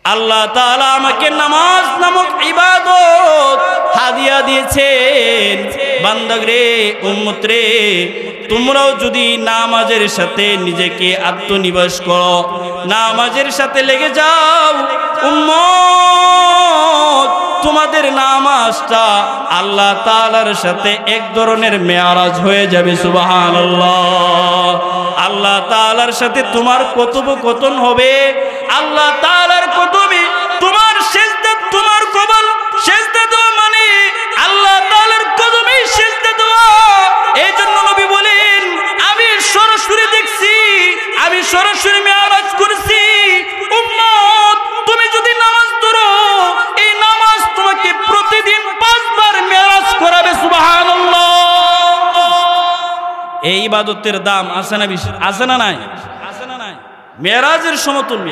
আল্লাহ তাআলা আমাকে নামাজ নামক ইবাদত হাদিয়া দিয়েছেন। বান্দাগরে, উম্মত রে, তোমরাও যদি নামাজের সাথে নিজেকে আত্মনিবেশ করো, নামাজের সাথে লেগে যাও উম্মত, তোমাদের নামাজটা আল্লাহ তাআলার সাথে এক ধরনের মেরাজ হয়ে যাবে। সুবহানাল্লাহ। আল্লাহ তাআলার সাথে তোমার কথোপকথন হবে। আল্লাহ তাআলার কদমে তোমার সিজদা, তোমার কবল সিজদা দেওয়া মানে আল্লাহ তাআলার কদমে সিজদা দেওয়া। এই জন্য নবী বলেন, আমি সরাসরি দেখছি, আমি সরাসরি মেরাজ করেছি। উম্মত, তুমি যদি নামাজ ধরো, এই নামাজ তোমাকে প্রতিদিন 5 বার মেরাজ করাবে। সুবহানাল্লাহ। এই ইবাদতের দাম আছে না বেশি? আছে না নাই? মেরাজের সমতুল্য।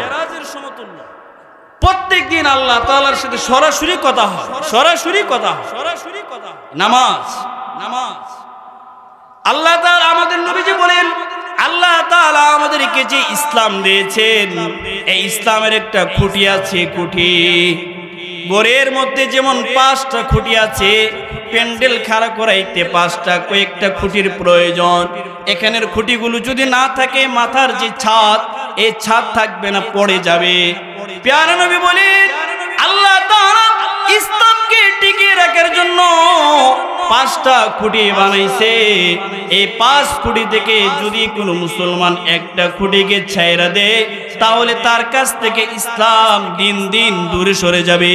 প্রত্যেক দিন আল্লাহ তাআলার সাথে সরাসরি কথা হয়, সরাসরি কথা হয়। নামাজ, নামাজ। আল্লাহ তাআলা, আমাদের নবীজি বলেন, আল্লাহ তাআলা আমাদেরকে যে ইসলাম দিয়েছেন, এই ইসলামের একটা খুঁটি আছে। খুঁটি ঘরের মধ্যে যেমন 5টা খুঁটি আছে, প্যান্ডেল খাড়া করাইতে 5টা কয়েকটা খুঁটির প্রয়োজন। এখানের খুঁটিগুলো যদি না থাকে, মাথার যে ছাদ, এই ছাদ থাকবে না, পড়ে যাবে। প্যারা নবী বলেন, আল্লাহ তাআলা ইসলামকে টিকিয়ে রাখার জন্য 5টা খুঁটি বানাইছে। এই 5 খুঁটি থেকে যদি কোনো মুসলমান একটা খুঁটিকে ছাইরা দেয়, তাহলে তার কাছ থেকে ইসলাম দিন দিন দূরে সরে যাবে।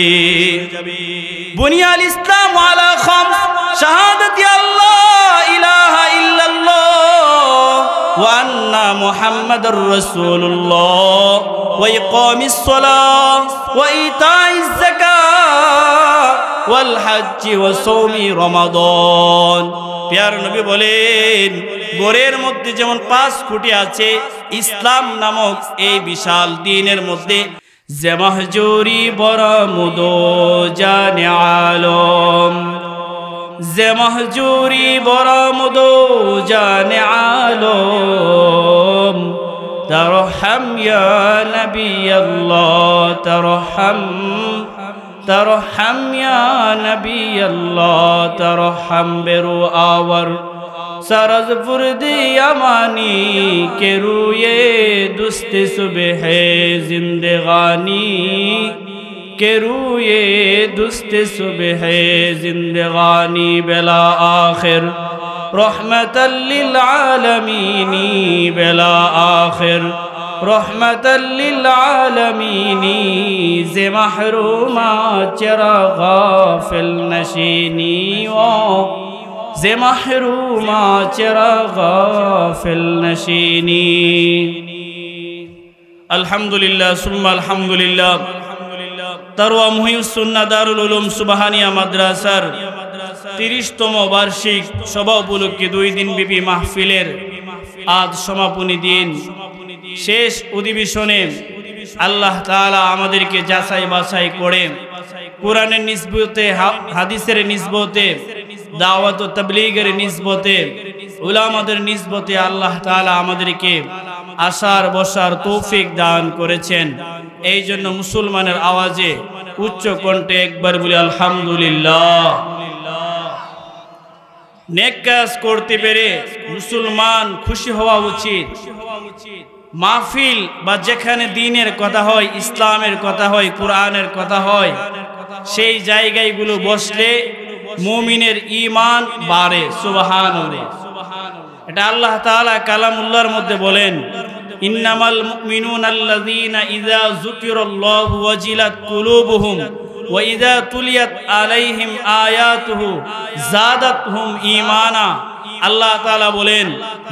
বুনিয়াল ইসলাম আলা খামস, শাহাদাতি আল্লাহ ইলাহা ইল্লাল্লাহ ওয়া আন্না মুহাম্মাদুর রাসূলুল্লাহ ওয়া ইকামিস সালাহ ওয়া ইতাইজ যাকাত ওয়াল হজ্জ ওয়া সাওমি রমাদান। প্যারা নবী বলেন, ঘরের মধ্যে যেমন 5 খুঁটি আছে, ইসলাম নামক এই বিশাল দ্বীনের মধ্যে যে মাহজুরি বরামুদ জানে আলম, যে মাহজুরি বরামুদ জানে আলম, তারহাম ইয়া নবী আল্লাহ, তারহাম, তারহাম ইয়া নবী আল্লাহ, তারহাম বেরু আওয়ার सरज फुर्दी अमानी के रूए दुस्ते सुबह जिंदगानी के रूए दुस्ते सुबह जिंदगानी बेला आखिर रहमतल लिल आलमीनी, बेला आखिर रहमतल लिल आलमीनी, जे महरूमा चरा गाफिल नशीनी ओ, যে মাহরুমা চেরা গাফিল নশিনি। আলহামদুলিল্লাহ সুম্মা আলহামদুলিল্লাহ। তারওয়া মুহিউস সুন্নাহ দারুল উলুম সুবহানিয়া মাদ্রাসার 30তম বার্ষিক সভা উপলক্ষে 2 দিন ব্যাপী মাহফিলের আজ সমাপনী দিন। শেষ অধিবেশনে আল্লাহ তাআলা আমাদেরকে যাচাই বাছাই করে কোরআনের নিসবতে, হাদিসের নিসবতে, দাওয়াত ও তাবলীগের নিসবতে, উলামাদের নিসবতে আল্লাহ তাআলা আমাদেরকে আসার বসার তৌফিক দান করেছেন। এই জন্য মুসলমানের আওয়াজে উচ্চ কণ্ঠে একবার বলি আলহামদুলিল্লাহ। নেক কাজ করতে পেরে মুসলমান খুশি হওয়া উচিত। মাহফিল বা যেখানে দ্বীনের কথা হয়, ইসলামের কথা হয়, কোরআনের কথা হয়, সেই জায়গাগুলো বসলে মুমিনের ঈমান বাড়ে। সুবহানাল্লাহ। এটা আল্লাহ তাআলা কালামুল্লাহর মধ্যে বলেন, ইন্নামাল মুমিনুনা আল্লাযীনা ইযা যুকিরাল্লাহু ওয়াজিলাত কুলুবুহুম ওয়া ইযা তুলিয়াত আলাইহিম আয়াতুহু যাদাতহুম ঈমানা। আল্লাহ তাআলা বলেন,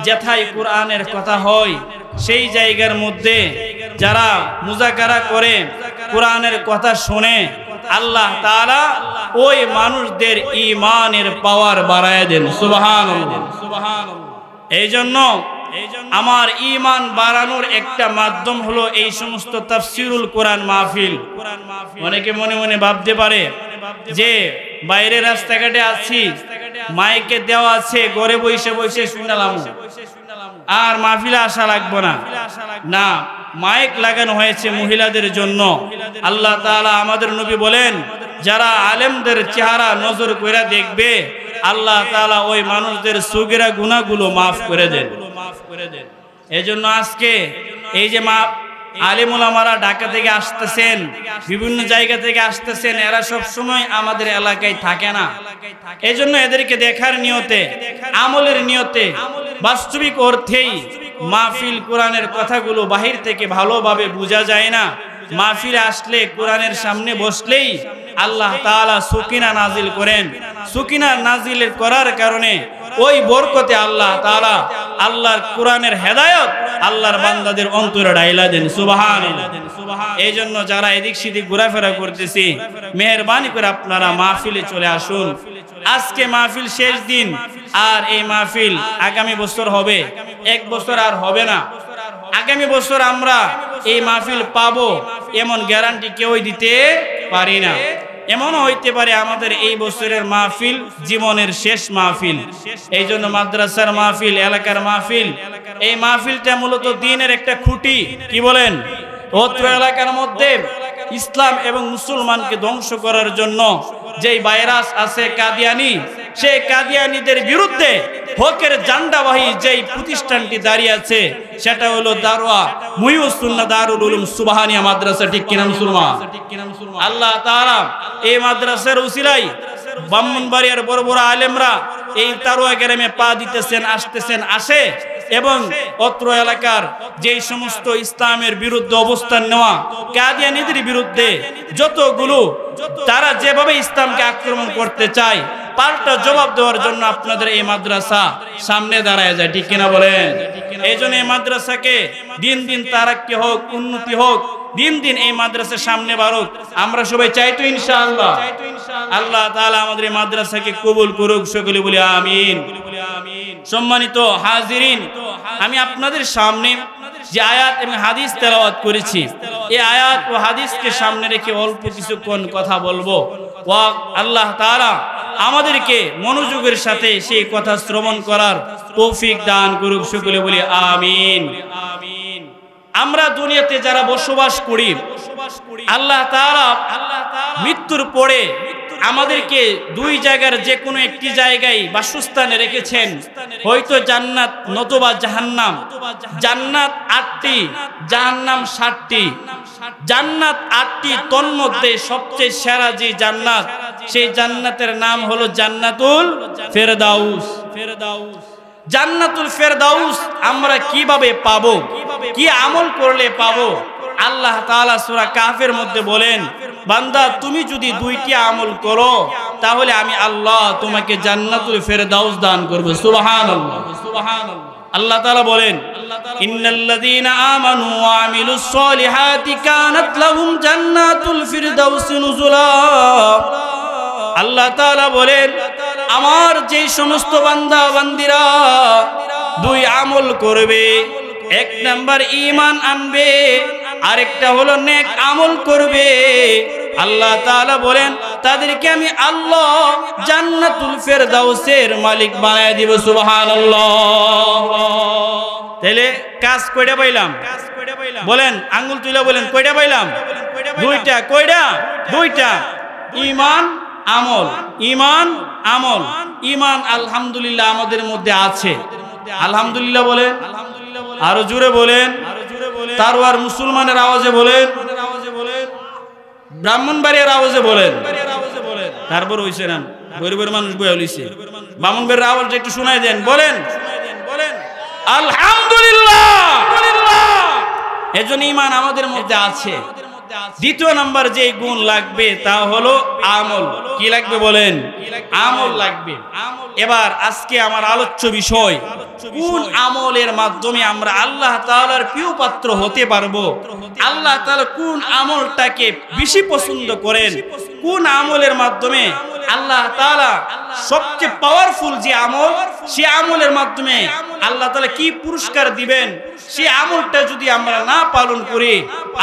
যেথায় কোরআনের কথা হয় সেই জায়গার মধ্যে যারা মুযাকারা করে, কোরআনের কথা শুনে, আল্লাহ তাআলা ওই মানুষদের ঈমানের পাওয়ার বাড়ায় দেন। সুবহানাল্লাহ। এই জন্য আমার ঈমান বাড়ানোর একটা মাধ্যম হলো এই সমস্ত তাফসীরুল কোরআন মাহফিল। অনেকে মনে মনে ভাবতে পারে যে বাইরে রাস্তাঘাটে আছি, মাইকে দেওয়া আছে, ঘরে বসে বসে শুনলাম, আর মাহফিলে আসা লাগবে না। না, মাইক লাগানো হয়েছে মহিলাদের জন্য। আল্লাহ তাআলা আমাদের নবী বলেন, যারা আলেমদের চেহারা নজর করে দেখবে আল্লাহ তাআলা ওই মানুষদের সগীরা গুনাহগুলো মাফ করে দেন। এজন্য আজকে এই যে আলেম ওলামারা ঢাকা থেকে আসতেছেন, বিভিন্ন জায়গা থেকে আসতেছেন, এরা সব সময় আমাদের এলাকায় থাকে না। এজন্য এদেরকে দেখার নিয়তে, আমলের নিয়তে, বাস্তবিক অর্থেই মাহফিল কোরআনের কথাগুলো বাহির থেকে ভালোভাবে বোঝা যায় না। মাহফিলে আসলে কোরআনের সামনে বসলেই আল্লাহ তাআলা সুকিনা নাজিল করেন। সুকিনা নাজিল করার কারণে ওই বরকতে আল্লাহ তাআলা আল্লাহর কোরআনের হেদায়েত আল্লাহর বান্দাদের অন্তরে ঢাইলা দেন। সুবহানাল্লাহ। এই জন্য যারা এদিক সেদিক ঘোরাফেরা করতেছি, মেহেরবানি করে আপনারা মাহফিলে চলে আসুন। আজকে মাহফিল শেষ দিন, আর এই মাহফিল আগামী বছর হবে, এক বছর আর হবে না। আগামী বছর আমরা এই মাহফিল পাবো এমন গ্যারান্টি কেউই দিতে পারি না। এমনও হইতে পারে আমাদের এই বছরের মাহফিল জীবনের শেষ মাহফিল। এই জন্য মাদ্রাসার মাহফিল, এলাকার মাহফিল, এই মাহফিলটা মূলত দ্বীনের একটা খুঁটি। কি বলেন? অত্র এলাকার মধ্যে ইসলাম এবং মুসলমানকে ধ্বংস করার জন্য যেই ভাইরাস আছে কাদিয়ানি, সেই কাদিয়ানিদের বিরুদ্ধে হকের জান্ডাবাহী যেই প্রতিষ্ঠানটি দাঁড়িয়ে আছে সেটা হলো দারওয়া মুহিউস সুন্নাহ দারুল উলুম সুবহানিয়া মাদ্রাসা। ঠিক কিনা মুসলমান? আল্লাহ তাআলা এই মাদ্রাসার উসিলায় ব্রাহ্মণবাড়িয়ার বড় বড় আলেমরা এই দারওয়া গ্রামে পা দিতেছেন, আসতেছেন, আসে এবং অত্র এলাকার যেই সমস্ত ইসলামের বিরুদ্ধে অবস্থান নেওয়া কাদিয়ানীদের বিরুদ্ধে যতগুলো তারা যেভাবে ইসলামকে আক্রমণ করতে চায় পাল্টা জবাব দেওয়ার জন্য আপনাদের এই মাদ্রাসা সামনে দাঁড়ায় যায়। ঠিক কিনা বলেন? এই জন্য এই মাদ্রাসাকে দিন দিন তারাক্কি হোক, উন্নতি হোক, দিন দিন এই মাদ্রাসার সামনে বাড়ুক, আমরা সবাই চাই তো ইনশাআল্লাহ। আল্লাহ তাআলা আমাদের এই মাদ্রাসাকে কবুল করুক, সকলে বলি আমিন। সম্মানিত হাজিরিন, আমি আপনাদের সামনে যে আয়াত এবং হাদিস তেলাওয়াত করেছি, এই আয়াত ও হাদিসকে সামনে রেখে অল্প কিছুক্ষণ কথা বলবো। ওয়া আল্লাহ তাআলা আমাদেরকে মনোযোগের সাথে সেই কথা শ্রবণ করার তৌফিক দান করুক, সকলে বলি আমিন। আমরা দুনিয়াতে যারা বসবাস করি, আল্লাহ তাআলা মৃত্যুর পরে আমাদেরকে দুই জায়গার যে কোনো একটি জায়গায় বাসস্থানে রেখেছেন, হয়তো জান্নাত নতুবা জাহান্নাম। জান্নাত 8টি, জাহান্নাম 7টি। জান্নাত 8টি, তন্মধ্যে সবচেয়ে সেরা যে জান্নাত, সেই জান্নাতের নাম হলো জান্নাতুল ফেরদাউস। জান্নাতুল ফেরদাউস আমরা কিভাবে পাবো, কি আমল করলে পাবো? আল্লাহ তাআলা সূরা কাহফের মধ্যে বলেন, বান্দা তুমি যদি 2টি আমল করো তাহলে আমি আল্লাহ তোমাকে জান্নাতুল ফেরদাউস দান করব। সুবহানাল্লাহ, সুবহানাল্লাহ। আল্লাহ তাআলা বলেন, ইন্নাল্লাযীনা আমানু ওয়া আমিলুস সলিহাতি কানাত লাহুম জান্নাতুল ফিরদাউস নুজুলা। আল্লাহ তাআলা বলেন, আমার যে সমস্ত বান্দা বান্দিরা 2 আমল করবে, 1 নাম্বার ঈমান আনবে, আরেকটা হলো নেক আমল করবে, আল্লাহ তাআলা বলেন তাদেরকে আমি আল্লাহ জান্নাতুল ফেরদাউসের মালিক বানায় দিব। সুবহানাল্লাহ। তাহলে কাজ কয়টা পাইলাম? বলেন, আঙ্গুল তুলে বলেন, কয়টা পাইলাম? 2টা। কয়টা? 2টা। ঈমান, আমল। ঈমান, আমল। ঈমান আলহামদুলিল্লাহ আমাদের মধ্যে আছে। আলহামদুলিল্লাহ বলেন, আরো জোরে বলেন, তারওয়ার মুসলমানের আওয়াজে বলেন, ব্রাহ্মণবাড়িয়ার আওয়াজে বলেন। তারপর হইছে না গরিবের মানুষ বইয়া লইছে, ব্রাহ্মণবাড়িয়ার আওয়াজটা একটু শোনাই দেন। বলেন আলহামদুলিল্লাহ। এজন্য ঈমান আমাদের মধ্যে আছে। দ্বিতীয় নাম্বার যে গুণ লাগবে তা হলো আমল। কি লাগবে বলেন? আমল লাগবে। এবার আজকে আমার আলোচ্য বিষয়, কোন আমলের মাধ্যমে আমরা আল্লাহ তাআলার প্রিয় পাত্র হতে পারবো? আল্লাহ তাআলা কোন আমলটাকে বেশি পছন্দ করেন? কোন আমলের মাধ্যমে আল্লাহ তাআলা সবচেয়ে পাওয়ারফুল যে আমল, সে আমলের মাধ্যমে আল্লাহ তাআলা কি পুরস্কার দিবেন? সেই আমলটা যদি আমরা না পালন করি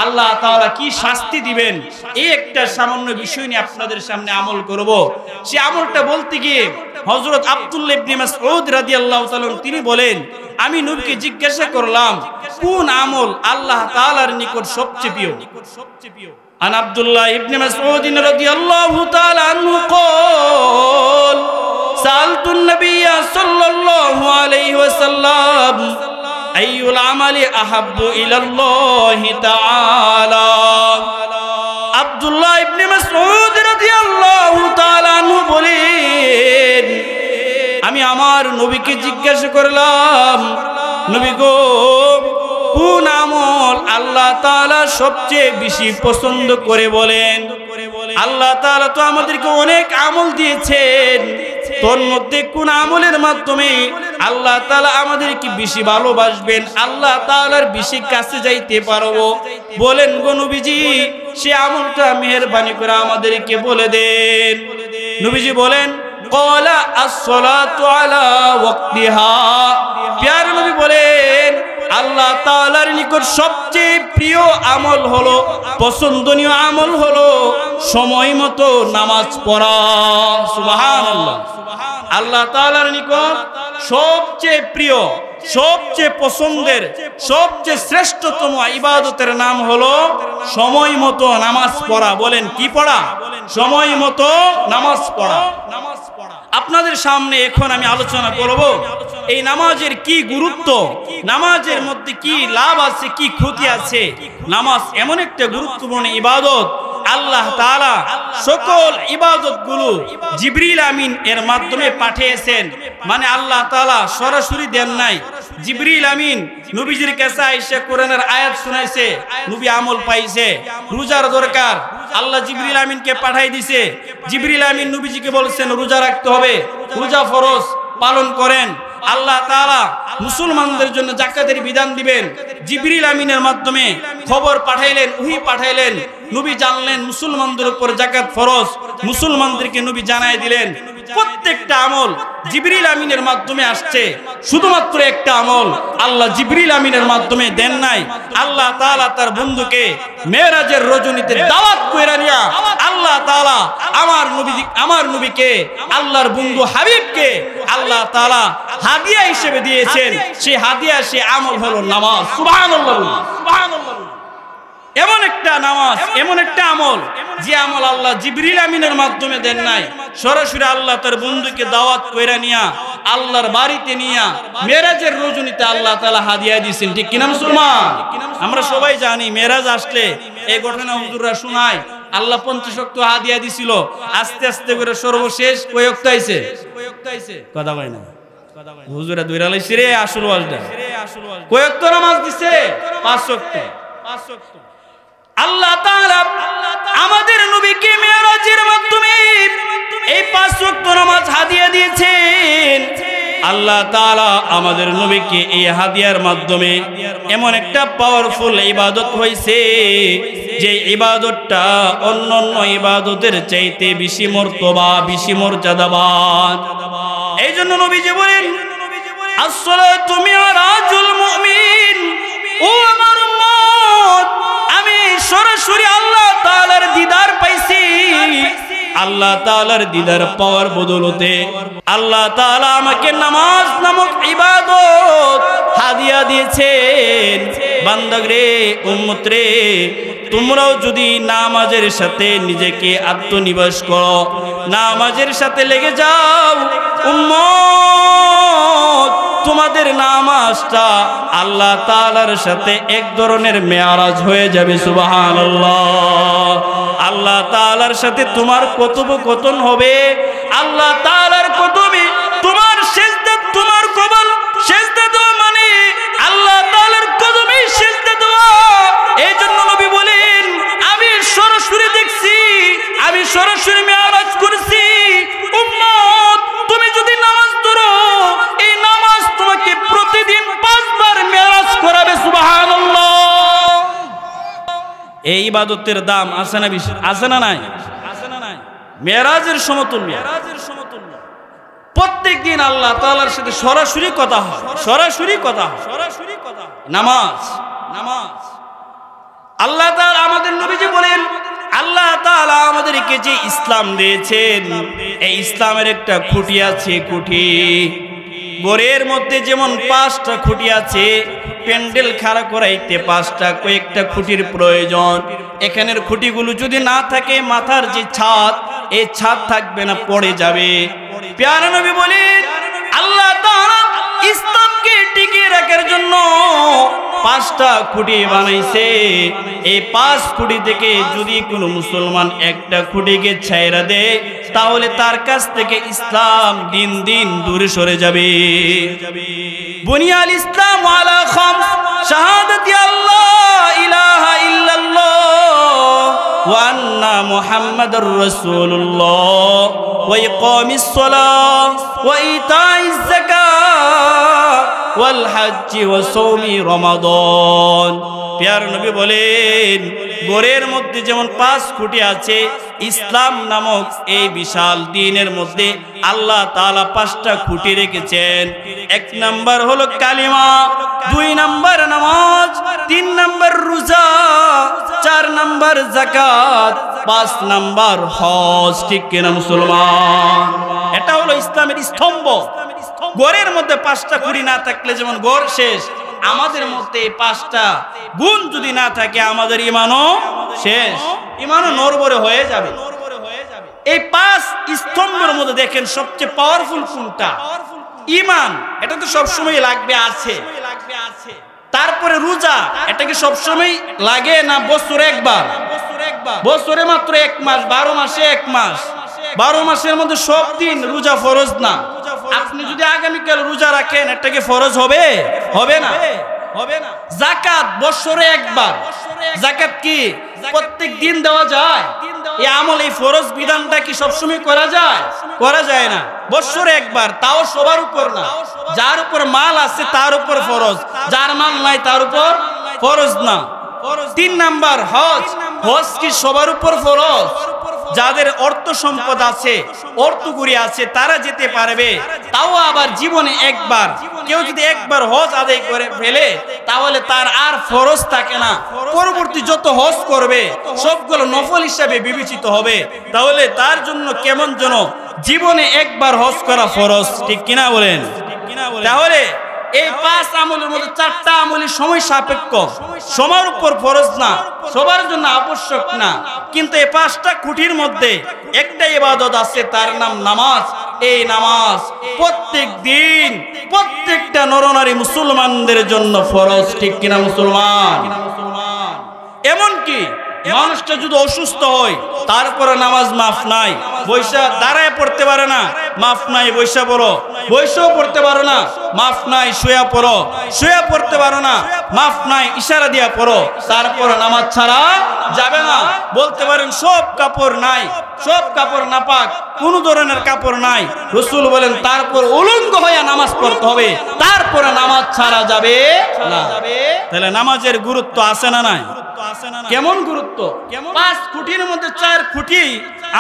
আল্লাহ তাআলা কি শাস্তি দিবেন? এই একটা সামান্য বিষয় নিয়ে আপনাদের সামনে আমল করব। সে আমলটা বলতে গিয়ে হযরত আব্দুল্লাহ ইবনে মাসউদ রাদিয়াল্লাহু তাআলা তিনি বলেন, আমি নবীকে জিজ্ঞাসা করলাম, কোন আমল আল্লাহ তাআলার নিকট সবচেয়ে প্রিয়? আন আব্দুল্লাহ ইবনে মাসউদ রাদিয়াল্লাহু তাআলা আনহু قال سألت النبي صلى الله عليه وسلم أي العمل أحب إلى الله تعالى আব্দুল্লাহ ইবনে মাসউদ রাদিয়াল্লাহু তাআলা আনহু বলেন, আমি আমার নবীকে জিজ্ঞাসা করলাম, নবী গো, কোন আমল আল্লাহ তাআলা সবচেয়ে বেশি পছন্দ করে বলেন? আল্লাহ তাআলা তো আমাদেরকে অনেক আমল দিয়েছেন, তোর মধ্যে কোন আমলের মাধ্যমে আল্লাহ তাআলা আমাদেরকে বেশি ভালোবাসবেন, আল্লাহ তাআলার বেশি কাছে যাইতে পারবো? বলেন গো নবীজি, সে আমলটা মেহেরবানি করে আমাদেরকে বলে দেন। নবীজি বলেন, ক্বালা আস-সালাতু আলা ওয়াক্তিহা। প্যারা নবী বলেন, আল্লাহ তাআলার নিকট সবচেয়ে প্রিয় আমল হলো, পছন্দনীয় আমল হলো সময় মতো নামাজ পড়া। সুবহানাল্লাহ। আল্লাহ তাআলার নিকট সবচেয়ে প্রিয়, সবচেয়ে পছন্দের, সবচেয়ে শ্রেষ্ঠতম ইবাদতের নাম হলো সময় মতো নামাজ পড়া। বলেন কি পড়া? সময় মতো নামাজ পড়া। আপনাদের সামনে এখন আমি আলোচনা করব এই নামাজের কি গুরুত্ব, নামাজের মধ্যে কি লাভ আছে, কি ক্ষতি আছে। নামাজ এমন একটা গুরুত্বপূর্ণ ইবাদত, আল্লাহ তাআলা সকল ইবাদতগুলো জিবরিল আমিন এর মাধ্যমে পাঠিয়েছেন। মানে আল্লাহ তাআলা সরাসরি দেন নাই, জিবরিল আমিন নবীজির কাছে এসে কোরআনের আয়াত শুনাইছে, নবী আমল পাইছে। রোজার দরকার, আল্লাহ জিবরিল আমিনকে পাঠাই দিছে। জিবরিল আমিন নবীজিকে বলছেন রোজা রাখতে হবে, রোজা ফরজ, পালন করেন। আল্লাহ তাআলা মুসলমানদের জন্য যাকাতের বিধান দিবেন, জিবরিল আমিনের মাধ্যমে খবর পাঠাইলেন, ওহী পাঠাইলেন। নবী জানলেন মুসলমানদের উপর যাকাত ফরজ, মুসলমানদেরকে নবী জানাই দিলেন। প্রত্যেকটা আমল জিবরিল আমিনের মাধ্যমে আসছে। শুধুমাত্র একটা আমল আল্লাহ জিবরিল আমিনের মাধ্যমে দেন নাই। আল্লাহ তাআলা তার বন্ধুকে মেরাজের রজনীতে দাওয়াত কইরা নিয়া আল্লাহ তাআলা আমার নবীকে, আল্লাহর বন্ধু হাবিবকে আল্লাহ তাআলা হাদিয়া হিসেবে দিয়েছেন। সেই হাদিয়া, সেই আমল হলো নামাজ। সুবহানাল্লাহ, সুবহানাল্লাহ। এমন একটা নামাজ, এমন একটা আমল, যে আমল আল্লাহ জিবরিল আমিনের মাধ্যমে দেন নাই, সরাসরি আল্লাহ তার বন্ধুকে দাওয়াত কইরা নিয়া আল্লাহর বাড়িতে নিয়া মেরাজের রজনীতে আল্লাহ তাআলা হাদিয়া দিয়েছেন। ঠিক কিনা মুসলমান? আমরা সবাই জানি মেরাজ আসলে এই ঘটনা হুজুররা শোনায়, আল্লাহ 50 ওয়াক্ত হাদিয়া দিছিল। আস্তে আস্তে করে সর্বশেষ কয় ওয়াক্ত আইছে? কথা কয় না, হুজুরা দুইরা লাইছে রে আসল ওয়াজটা। কয় ওয়াক্ত নামাজ দিছে? 5 ওয়াক্ত। আল্লাহ তাআলা আমাদের নবীকে মেরাজের মাধ্যমে এই 5 ওয়াক্ত নামাজ হাদিয়া দিয়েছেন। আল্লাহ তাআলা আমাদের নবীকে এই হাদিয়ার মাধ্যমে এমন একটা পাওয়ারফুল ইবাদত হইছে, যে ইবাদতটা অন্যান্য ইবাদতের চাইতে বেশি মর্তবা, বেশি মর্যাদাবান। এই জন্য নবীজি বলেন, আসসালাতু মিরাজুল মুমিন। ও আমার উম্মত, আমি সরাসরি আল্লাহ তাআলার দিদার পাইছি। আল্লাহ তাআলার দিদার পাওয়ার বদলতে আল্লাহ তাআলা আমাকে নামাজ নামক ইবাদত হাদিয়া দিয়েছেন। বান্দাগরে, উম্মত রে, তোমরাও যদি নামাজের সাথে নিজেকে আত্মনিবেশ করো, নামাজের সাথে লেগে যাও উম্মত, তোমাদের নামাজটা আল্লাহ তাআলার সাথে এক ধরনের মেরাজ হয়ে যাবে। সুবহানাল্লাহ। আল্লাহ তাআলার সাথে তোমার কথোপকথন হবে। আল্লাহ তাআলার কদমে তোমার সিজদা, তোমার কবল সিজদা দেওয়া মানে আল্লাহ তাআলার কদমে সিজদা দেওয়া। এই জন্য নবী বলেন, আমি সরাসরি দেখছি, আমি সরাসরি মেরাজ করেছি। উম্মত, তুমি যদি নামাজ ধরো, এই নামাজ তোমাকে প্রতিদিন 5 বার মেরাজ করাবে। সুবহানাল্লাহ। এই ইবাদতের দাম আছে না বেশি? আছে না নাই? মেরাজের সমতুল্য। প্রত্যেকদিন আল্লাহ তাআলার সাথে সরাসরি কথা হয়, সরাসরি কথা হয়, সরাসরি কথা। নামাজ, নামাজ। আল্লাহ তাআলা আমাদের নবীজি বলেন, আল্লাহ তাআলা আমাদেরকে যে ইসলাম দিয়েছেন, এই ইসলামের একটা খুঁটি আছে। খুঁটি ঘরের মধ্যে যেমন 5টা খুঁটি আছে, প্যান্ডেল খাড়া করাইতে পাঁচটা কয়েকটা খুঁটির প্রয়োজন। এখানের খুঁটিগুলো যদি না থাকে, মাথার যে ছাদ, এই ছাদ থাকবে না, পড়ে যাবে। প্যারা নবী বলেন আল্লাহ তাআলা ইসলামকে টিকিয়ে রাখার জন্য পাঁচটা খুঁটি বানাইছে। এই পাঁচ খুঁটি থেকে যদি কোনো মুসলমান একটা খুঁটিকে ছাইরা দেয়, তাহলে তার কাছ থেকে ইসলাম দিন দিন দূরে সরে যাবে। বুনিয়াল ইসলাম আলা খামস, শাহাদাতি আল্লাহ ইলাহা ইল্লাল্লাহ ওয়া আন্না মুহাম্মাদুর রাসূলুল্লাহ ওয়া ইকামিস সালাহ ওয়া ইতাইজ যাকাত ওয়াল হজ্জ ওয়া সাওমি রমাদান। প্যার নবী বলেন গোরের মধ্যে যেমন পাঁচ খুঁটি আছে, ইসলাম নামক এই বিশাল দ্বীনের মধ্যে আল্লাহ তাআলা পাঁচটা খুঁটি রেখেছেন। এক নাম্বার হলো কালিমা, দুই নাম্বার নামাজ, তিন নাম্বার রোজা, চার নাম্বার যাকাত, পাঁচ নাম্বার হজ। ঠিক কিনা মুসলমান? এটা হলো ইসলামের স্তম্ভ। গোরের মধ্যে পাঁচটা খুঁটি না থাকলে যেমন গোর শেষ, আমাদের মধ্যে পাঁচটা গুণ যদি না থাকে, আমাদের ইমানও শেষ, ইমানও নড়বড়ে হয়ে যাবে। এই পাঁচ স্তম্ভের মধ্যে দেখেন সবচেয়ে পাওয়ারফুল কোনটা? ইমান। এটা তো সবসময় লাগবে, আছে। তারপরে রোজা, এটা কি সবসময় লাগে না বছরে একবার? বছরে মাত্র এক মাস, 12 মাসে এক মাস। 12 মাসের মধ্যে সব দিন রোজা ফরজ না। আপনি যদি আগামীকাল রোজা রাখেন, এটা কি ফরজ হবে? হবে না, হবে না। যাকাত বছরে একবার। যাকাত কি প্রত্যেক দিন দেওয়া যায়? এই আমল, এই ফরজ বিধানটা কি সবসময় করা যায়? করা যায় না। বছরে একবার, তাও সবার উপর না। যার উপর মাল আছে তার উপর ফরজ, যার মাল নাই তার উপর ফরজ না। তিন নাম্বার হজ। হজ কি সবার উপর ফরজ? যাদের অর্থ সম্পদ আছে, অর্থগুড়ি আছে, তারা যেতে পারবে। তাও আবার জীবনে একবার। কেউ যদি একবার হজ আদায় করে ফেলে, তাহলে তার আর ফরজ থাকে না। পরবর্তী যত হজ করবে সবগুলো নফল হিসাবে বিবেচিত হবে। তাহলে তার জন্য কেমন যেন জীবনে একবার হজ করা ফরজ। ঠিক কিনা বলেন? তাহলে এই পাঁচ আমলের মধ্যে চারটা আমলই সময় সাপেক্ষ, সবার উপর ফরজ না, সবার জন্য আবশ্যক না। কিন্তু এই পাঁচটা খুঁটির মধ্যে একটা ইবাদত আছে, তার নাম নামাজ। এই নামাজ প্রত্যেক দিন প্রত্যেকটা নরনারী মুসলমানদের জন্য ফরজ। ঠিক কিনা মুসলমান? এমনকি মানুষটা যদি অসুস্থ হয়, তারপরে নামাজ মাফ নাই, বৈশা দাঁড়ায় পড়তে পারে না, মাফ নাই, বৈশা পড়ো। বৈশাও পড়তে পারো না, মাফ নাই, শুয়া পড়ো। শুয়া পড়তে পারো না, মাফ নাই, ইশারা দিয়া পড়ো। তারপরে নামাজ ছাড়া যাবে না। বলতে পারেন সব কাপড় নাই, সব কাপড় নাপাক, কোন ধরনের কাপড় নাই। রাসূল বলেন তারপর উলঙ্গ হয়ে নামাজ পড়তে হবে, তারপরে নামাজ ছাড়া যাবে না। তাহলে নামাজের গুরুত্ব আছে না নাই? কেমন গুরুত্ব? পাঁচ খুঁটির মধ্যে চার খুঁটি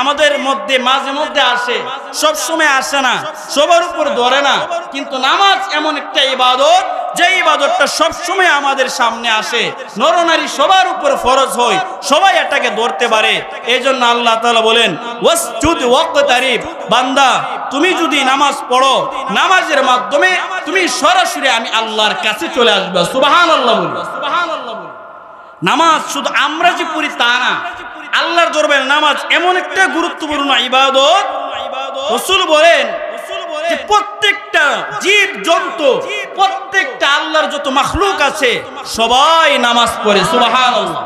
আমাদের মধ্যে মাঝে মধ্যে আসে, সব সময় আসে না, সবার উপর ধরে না। কিন্তু নামাজ এমন একটা ইবাদত, যে ইবাদতটা সব সময় আমাদের সামনে আসে, নরনারী সবার উপর ফরজ হয়, সবাই এটাকে ধরতে পারে। এই জন্য আল্লাহ তাআলা বলেন ওয়াসজুদ ওয়াকতারিব, বান্দা তুমি যদি নামাজ পড়ো, নামাজের মাধ্যমে তুমি সরাসরি আমি আল্লাহর কাছে চলে আসবে। সুবহানাল্লাহ বলুন, সুবহানাল্লাহ বলুন। নামাজ শুধু আমরা যে পড়ি তা না, আল্লাহর দরবারে নামাজ এমন একটা গুরুত্বপূর্ণ ইবাদত। রাসূল বলেন যে প্রত্যেকটা জীব জন্তু, প্রত্যেকটা আল্লাহর যত মাখলুক আছে সবাই নামাজ পড়ে। সুবহানাল্লাহ।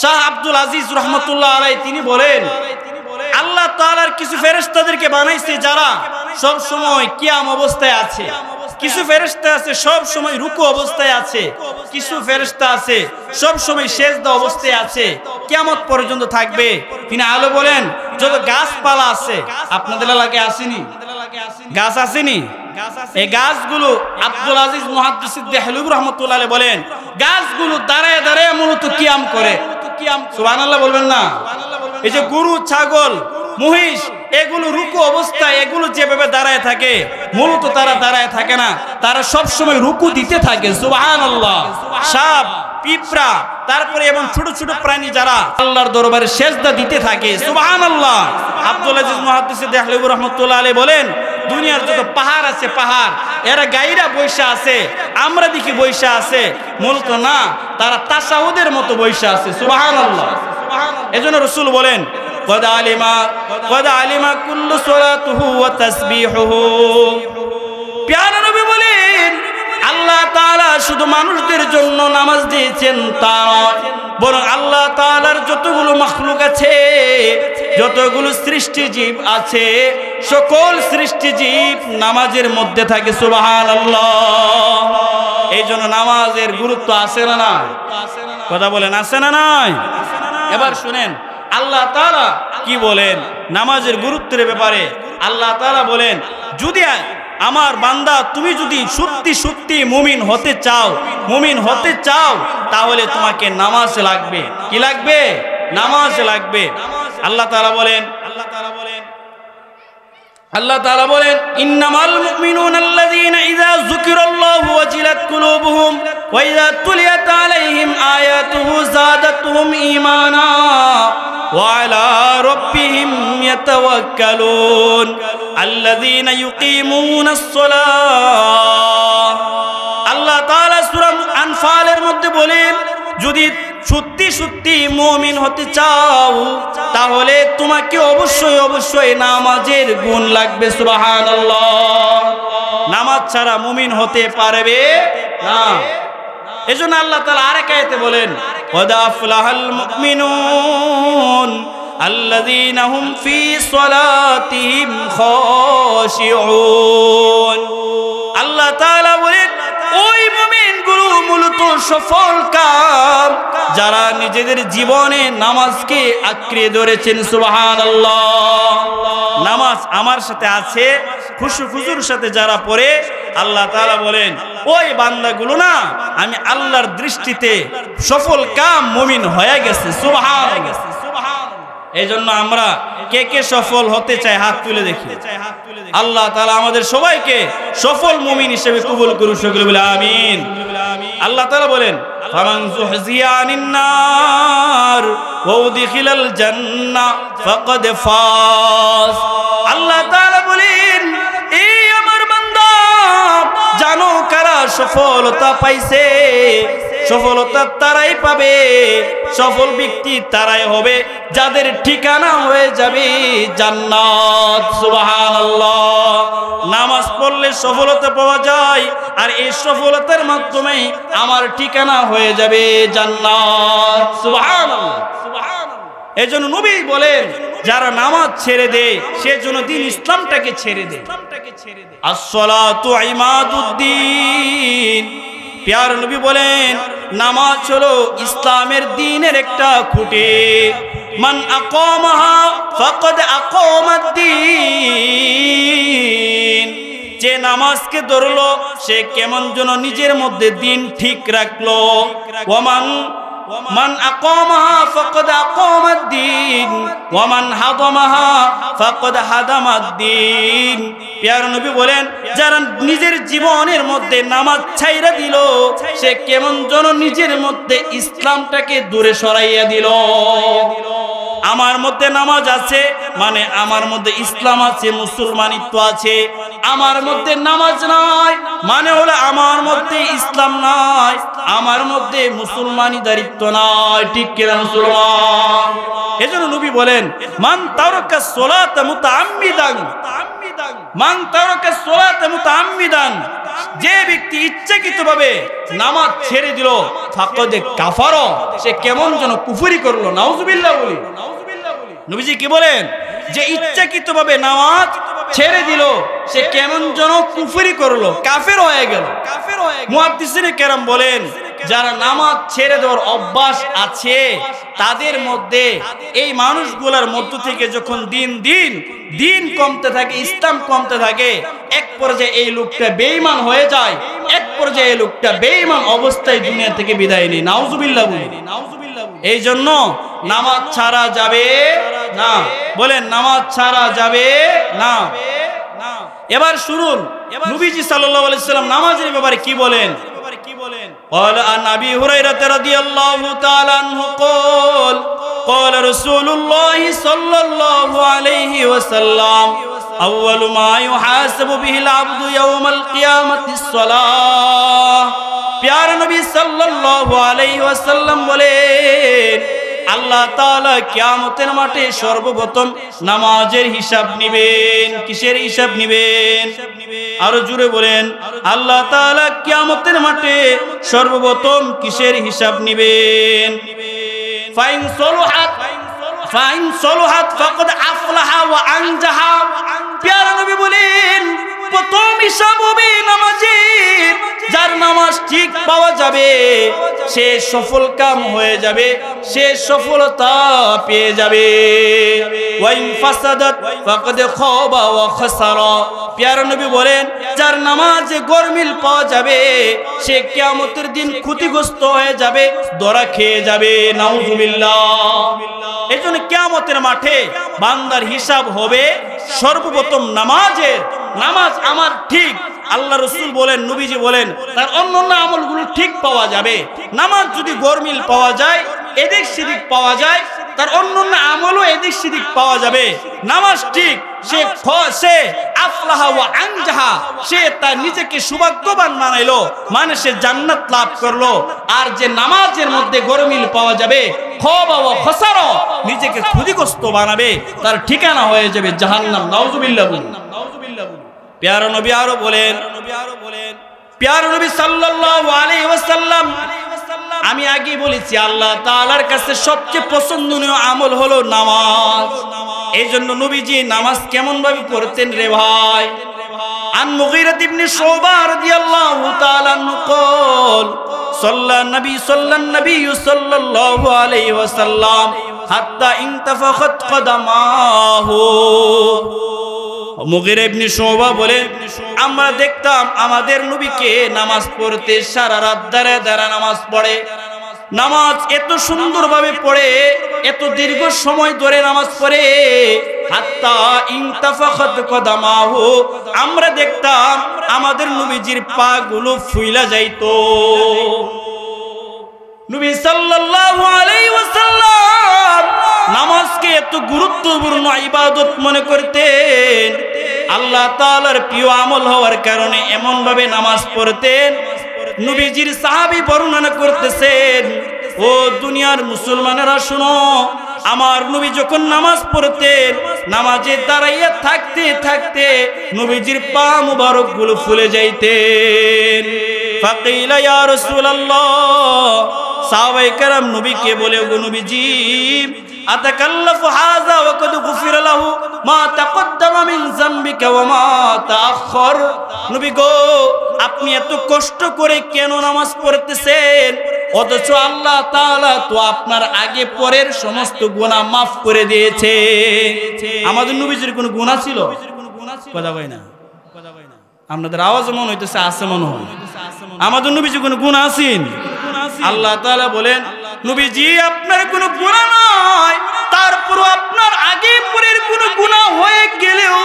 শাহ আব্দুল আজিজ রাহমাতুল্লাহ আলাইহি তিনি বলেন, আল্লাহ তাআলার কিছু ফেরেশতাদেরকে বানাইছে যারা সব সময় কিয়াম অবস্থায় আছে, কিছু ফেরেশতা আছে সব সময় রুকু অবস্থায় আছে, কিছু ফেরেশতা আছে সব সময় সিজদা অবস্থায় আছে, কিয়ামত পর্যন্ত থাকবে। তিনি আলো বলেন যত গাছপালা আছে, আপনাদের এলাকায় আসেনি? গাছ আসেনি? এই গাছগুলো আব্দুল আজিজ মুহাদ্দিস দেহলভী রাহমাতুল্লাহ আলাইহি বলেন গাছগুলো দাঁড়ায় দাঁড়ায় মূলত কিয়াম করে। সুবহানাল্লাহ বলবেন না? এই যে গরু, ছাগল, মহিষ, এগুলো রুকু অবস্থায় এগুলো যেভাবে দাঁড়ায় থাকে, মূলত তারা দাঁড়ায় থাকে না, তারা সব সময় রুকু দিতে থাকে। সুবহানাল্লাহ। সাপ, পিঁপড়া, তারপরে এবং ছোট ছোট প্রাণী যারা আল্লাহর দরবারে সিজদা দিতে থাকে। সুবহানাল্লাহ। আব্দুল আজিজ মুহাদ্দিস দেহলভী রাহমাতুল্লাহ আলাইহি বলেন দুনিয়ার যত পাহাড় আছে, পাহাড় এরা গাইরা বৈশা আছে, আমরা দেখি বৈশা আছে, মূলত না, তারা তাশাহুদের মতো বৈশা আছে। সুবহানাল্লাহ। এজন্য রাসূল বলেন কদ আলিমা কুল্লু সালাতুহু ওয়া তাসবিহুহু। প্যারা নবী বলেন আল্লাহ তাআলা শুধু মানুষদের জন্য নামাজ দিয়েছেন তা নয়, বরং আল্লাহ তাআলার যতগুলো মাখলুক আছে, যতগুলো সৃষ্টিজীব আছে, সকল সৃষ্টিজীব নামাজের মধ্যে থাকে। সুবহানাল্লাহ। এই জন্য নামাজের গুরুত্ব আছে না নাই? কথা বলেন আছে না নাই? এবার শুনেন আল্লাহ তাআলা কি বলেন নামাজের গুরুত্বের ব্যাপারে। আল্লাহ তাআলা বলেন যদি আমার বান্দা তুমি যদি সত্যি সত্যি মুমিন হতে চাও তাহলে তোমাকে নামাজ লাগবে। কি লাগবে? নামাজ লাগবে। আল্লাহ তাআলা বলেন ইন্নামাল মুমিনুনা আল্লাযীনা ইযা যুকিরাল্লাহু ওয়াজিলাত কুলুবুহুম ওয়া ইযা তুলিয়াত আলাইহিম আয়াতুহু যাদাতুহুম ঈমানা ওয়া আলা রাব্বিহিম ইয়াতাওয়াক্কালুন আল্লাযীনা ইউকিমুনাস সালাহ। আল্লাহ তাআলা সূরা আনফালের মধ্যে বলেন যদি সত্যি সত্যি মুমিন হতে চাও তাহলে তোমাকে অবশ্যই নামাজের গুণ লাগবে। সুবহানাল্লাহ। নামাজ ছাড়া মুমিন হতে পারবে না। এজন্য আল্লাহ তাআলা আরেক আয়াতে বলেন কদ আফলাহাল মুমিনুন আল্লাযীনা হুম ফি সালাতিহিম খাশিউন। আল্লাহ তাআলা বলেন ওই মুমিনগুলো মূলত সফল কাম যারা নিজেদের জীবনে নামাজকে আঁকড়ে ধরেছেন। সুবহানাল্লাহ। নামাজ আমার সাথে আছে, খুশুর সাথে যারা পড়ে, আল্লাহ তাআলা বলেন ওই বান্দাগুলো না আমি আল্লাহর দৃষ্টিতে সফল কাম মুমিন হয়ে গেছে। সুবহানাল্লাহ। এই জন্য আমরা কে কে সফল হতে চাই হাত তুলে দেখি। আল্লাহ তাআলা আমাদের সবাইকে সফল মুমিন হিসেবে কবুল করুন। সকলে বলে আমিন। আল্লাহ তাআলা বলেন ফামান যুহজিয়া আনিন নার ওয়া উদখিলাল জান্নাহ ফাকাদ ফাজ। আল্লাহ তাআলা বলেন এই আমার বান্দা জানো কারা সফলতা পাইছে? সফলতা তারাই পাবে, সফল ব্যক্তি তারাই হবে যাদের ঠিকানা হয়ে যাবে জান্নাত। সুবহানাল্লাহ। নামাজ পড়লে সফলতা পাওয়া যায়, আর এই সফলতার মাধ্যমে আমার ঠিকানা হয়ে যাবে জান্নাত। সুবহানাল্লাহ। এজন্য নবী বলেন যারা নামাজ ছেড়ে দেয় সেজন্য দিন ইসলামটাকে ছেড়ে দেয়। আসসালাতু ইমাদুদ্দিন। প্যারা নবী বলেন নামাজ হলো ইসলামের দ্বীনের একটা খুঁটি। মান আকামাহা ফাকাদ আকামাদ্দীন। যে নামাজকে ধরলো সে কেমন যেন নিজের মধ্যে দ্বীন ঠিক রাখলো। মান আকামাহা ফাকাদ আকামাদ্দীন ওয়া মান হাদামাহা ফাকাদ হাদামাদ্দীন। প্যারা নবী বলেন যারা নিজের জীবনের মধ্যে নামাজ ছাইরা দিল সে কেমন যেন নিজের মধ্যে ইসলামটাকে দূরে সরাইয়া দিল। আমার মধ্যে নামাজ আছে মানে আমার মধ্যে ইসলাম আছে, মুসলমানিত্ব আছে। আমার মধ্যে নামাজ নাই মানে হলো আমার মধ্যে ইসলাম নাই, আমার মধ্যে মুসলমানি দায়িত্ব নাই। ঠিক কিনা মুসলমান? এজন্য নবী বলেন মান তারাকা সালাতা মুতাআম্মিদান, মান তারাকা সালাতা মুতাআম্মিদান, যে ব্যক্তি ইচ্ছাকৃতভাবে নামাজ ছেড়ে দিল ফাকাদ কাফারা, সে কেমন যেন কুফরি করলো। নাউজুবিল্লাহ বলি। নবীজি কি বলেন? যে ইচ্ছাকৃতভাবে নামাজ ছেড়ে দিল সে কেমন যেন কুফরি করলো, কাফের হয়ে গেল। মুহাদ্দিসিনে কেরাম বলেন যারা নামাজ ছেড়ে দেওয়ার অভ্যাস আছে তাদের মধ্যে এই মানুষগুলোর মধ্য থেকে যখন দিন কমতে থাকে, ইসলাম কমতে থাকে, এক পর্যায়ে এই লোকটা বেঈমান হয়ে যায়, এক পর্যায়ে এই লোকটা বেঈমান অবস্থায় দুনিয়া থেকে বিদায় নেয়। নাউজুবিল্লাহ বলি। এই জন্য নামাজ ছাড়া যাবে না। বলেন নামাজ ছাড়া যাবে না। এবার শুনুন নবীজি সাল্লাল্লাহু আলাইহি সাল্লাম নামাজের ব্যাপারে কি বলেন। قال عن أبي هريرة رضي الله تعالى عنه قال قال رسول الله صلى الله عليه وسلم আউয়ালু মা ইউহাসাবু বিহিল আবদু ইয়াউমাল কিয়ামাতিস সালাহ। প্যারা নবী সাল্লাল্লাহু আলাইহি ওয়াসাল্লাম বলেন, আল্লাহ তাআলা কিয়ামতের মাঠে সর্বপ্রথম নামাজের হিসাব নেবেন। কিসের হিসাব নেবেন? আরো জোরে বলেন, আল্লাহ তাআলা কিয়ামতের মাঠে সর্বপ্রথম কিসের হিসাব নেবেন? ফাইন সলুহাত ফাকাদ আফলাহা ওয়া আনজাহা। প্যারা নবী বলেন, প্রথম হিসাব হবে নামাজের। যার নামাজ ঠিক পাওয়া যাবে সে সফল কাম হয়ে যাবে, সে সফলতা পেয়ে যাবে। ওয়াইন ফাসাদাত ফাকাদ খাবা ওয়া খাসারা। প্যারা নবী বলেন, যার নামাজে গরমিল পাওয়া যাবে সে কিয়ামতের দিন ক্ষতিগ্রস্ত হয়ে যাবে, ধরা খেয়ে যাবে। নাউজুবিল্লাহ। এজন্য কিয়ামতের মাঠে বান্দার হিসাব হবে সর্বপ্রথম নামাজের। নামাজ আমার ঠিক, আল্লাহ রসুল বলেন, নবীজি বলেন, তার অন্যান্য আমলগুলো ঠিক পাওয়া যাবে। নামাজ যদি গরমিল পাওয়া যায়, এদিক সেদিক পাওয়া যায়, তার অন্যান্য আমলও এদিক সেদিক পাওয়া যাবে। নামাজ ঠিক, সে আফলাহা ওয়া আনজাহা, সে তার নিজেকে সৌভাগ্যবান বানাইলো, মানে সে জান্নাত লাভ করলো। আর যে নামাজের মধ্যে গরমিল পাওয়া যাবে, খাবা ওয়া খাসারা, নিজেকে ক্ষতিগ্রস্ত বানাবে, তার ঠিকানা হয়ে যাবে জাহান্নাম। নাউজুবিল্লাহ। প্যারা নবী আরো বলেন, প্যারা নবী সাল্লাল্লাহু আলাইহি ওয়াসাল্লাম, আমি আগে বলেছি আল্লাহ তাআলার কাছে সবচেয়ে পছন্দনীয় আমল হলো নামাজ। এই জন্য নবীজি নামাজ কেমন ভাবে পড়তেন রে ভাই? আন মুগীরা ইবনে শুবা রাদিয়াল্লাহু তাআলা আনহু قال সাল্লান নবী সাল্লাল্লাহু আলাইহি ওয়াসাল্লাম হাত্তা ইনতাফাখাত কদামাহু। মুগীরা ইবনে শুবা বলে, আমরা দেখতাম আমাদের নবীকে নামাজ পড়তে সারা রাত দাঁড়ায় দাঁড়ায় নামাজ পড়ে। নামাজ এত সুন্দরভাবে পড়ে, এত দীর্ঘ সময় ধরে নামাজ পড়ে, হাত্তা ইনতাফাখাত কদামাহু, আমরা দেখতাম আমাদের নবীজির পা গুলো ফুইলা যাইতো। নবী সাল্লাল্লাহু আলাইহি ওয়াসাল্লাম নামাজকে এত গুরুত্বপূর্ণ ইবাদত মনে করতেন। আল্লাহ তাআলার প্রিয় আমল হওয়ার কারণে এমন ভাবে নামাজ পড়তেন। নবীজির সাহাবী বর্ণনা করতেছেন, ও দুনিয়ার মুসলমানেরা শুনো, আমার নবী যখন নামাজ পড়তেন, নামাজে দাঁড়াইয়া থাকতে থাকতে নবীজির পা মুবারক গুলো ফুলে যাইতেন। ফাকিলা ইয়া রাসূলুল্লাহ, সাহাবায়ে কেরাম নবীকে বলে, গো নবীজি, আতাকাল্লাফু হাযা ওয়া কাদ গুফিরা লাহু মা তাকদ্দামা মিন যামবিকা ওয়া মা তাআখার। নবী গো, আপনি এত কষ্ট করে কেন নামাজ পড়তেছেন, অথচ আল্লাহ তাআলা তো আপনার আগে পরের সমস্ত গুনাহ মাফ করে দিয়েছে। আমাদের নবীজির কোনো গুনাহ ছিল? কথা কই না, আপনাদের আওয়াজ মনে হইতেছে আছে, মনে হয় আমাদের নবীজির কোনো গুনাহ আছেন? আল্লাহ তাআলা বলেন, নবীজি আপনার কোনো গুনাহ নাই, তারপরও আপনার আগে পরের কোনো গুনাহ হয়ে গেলেও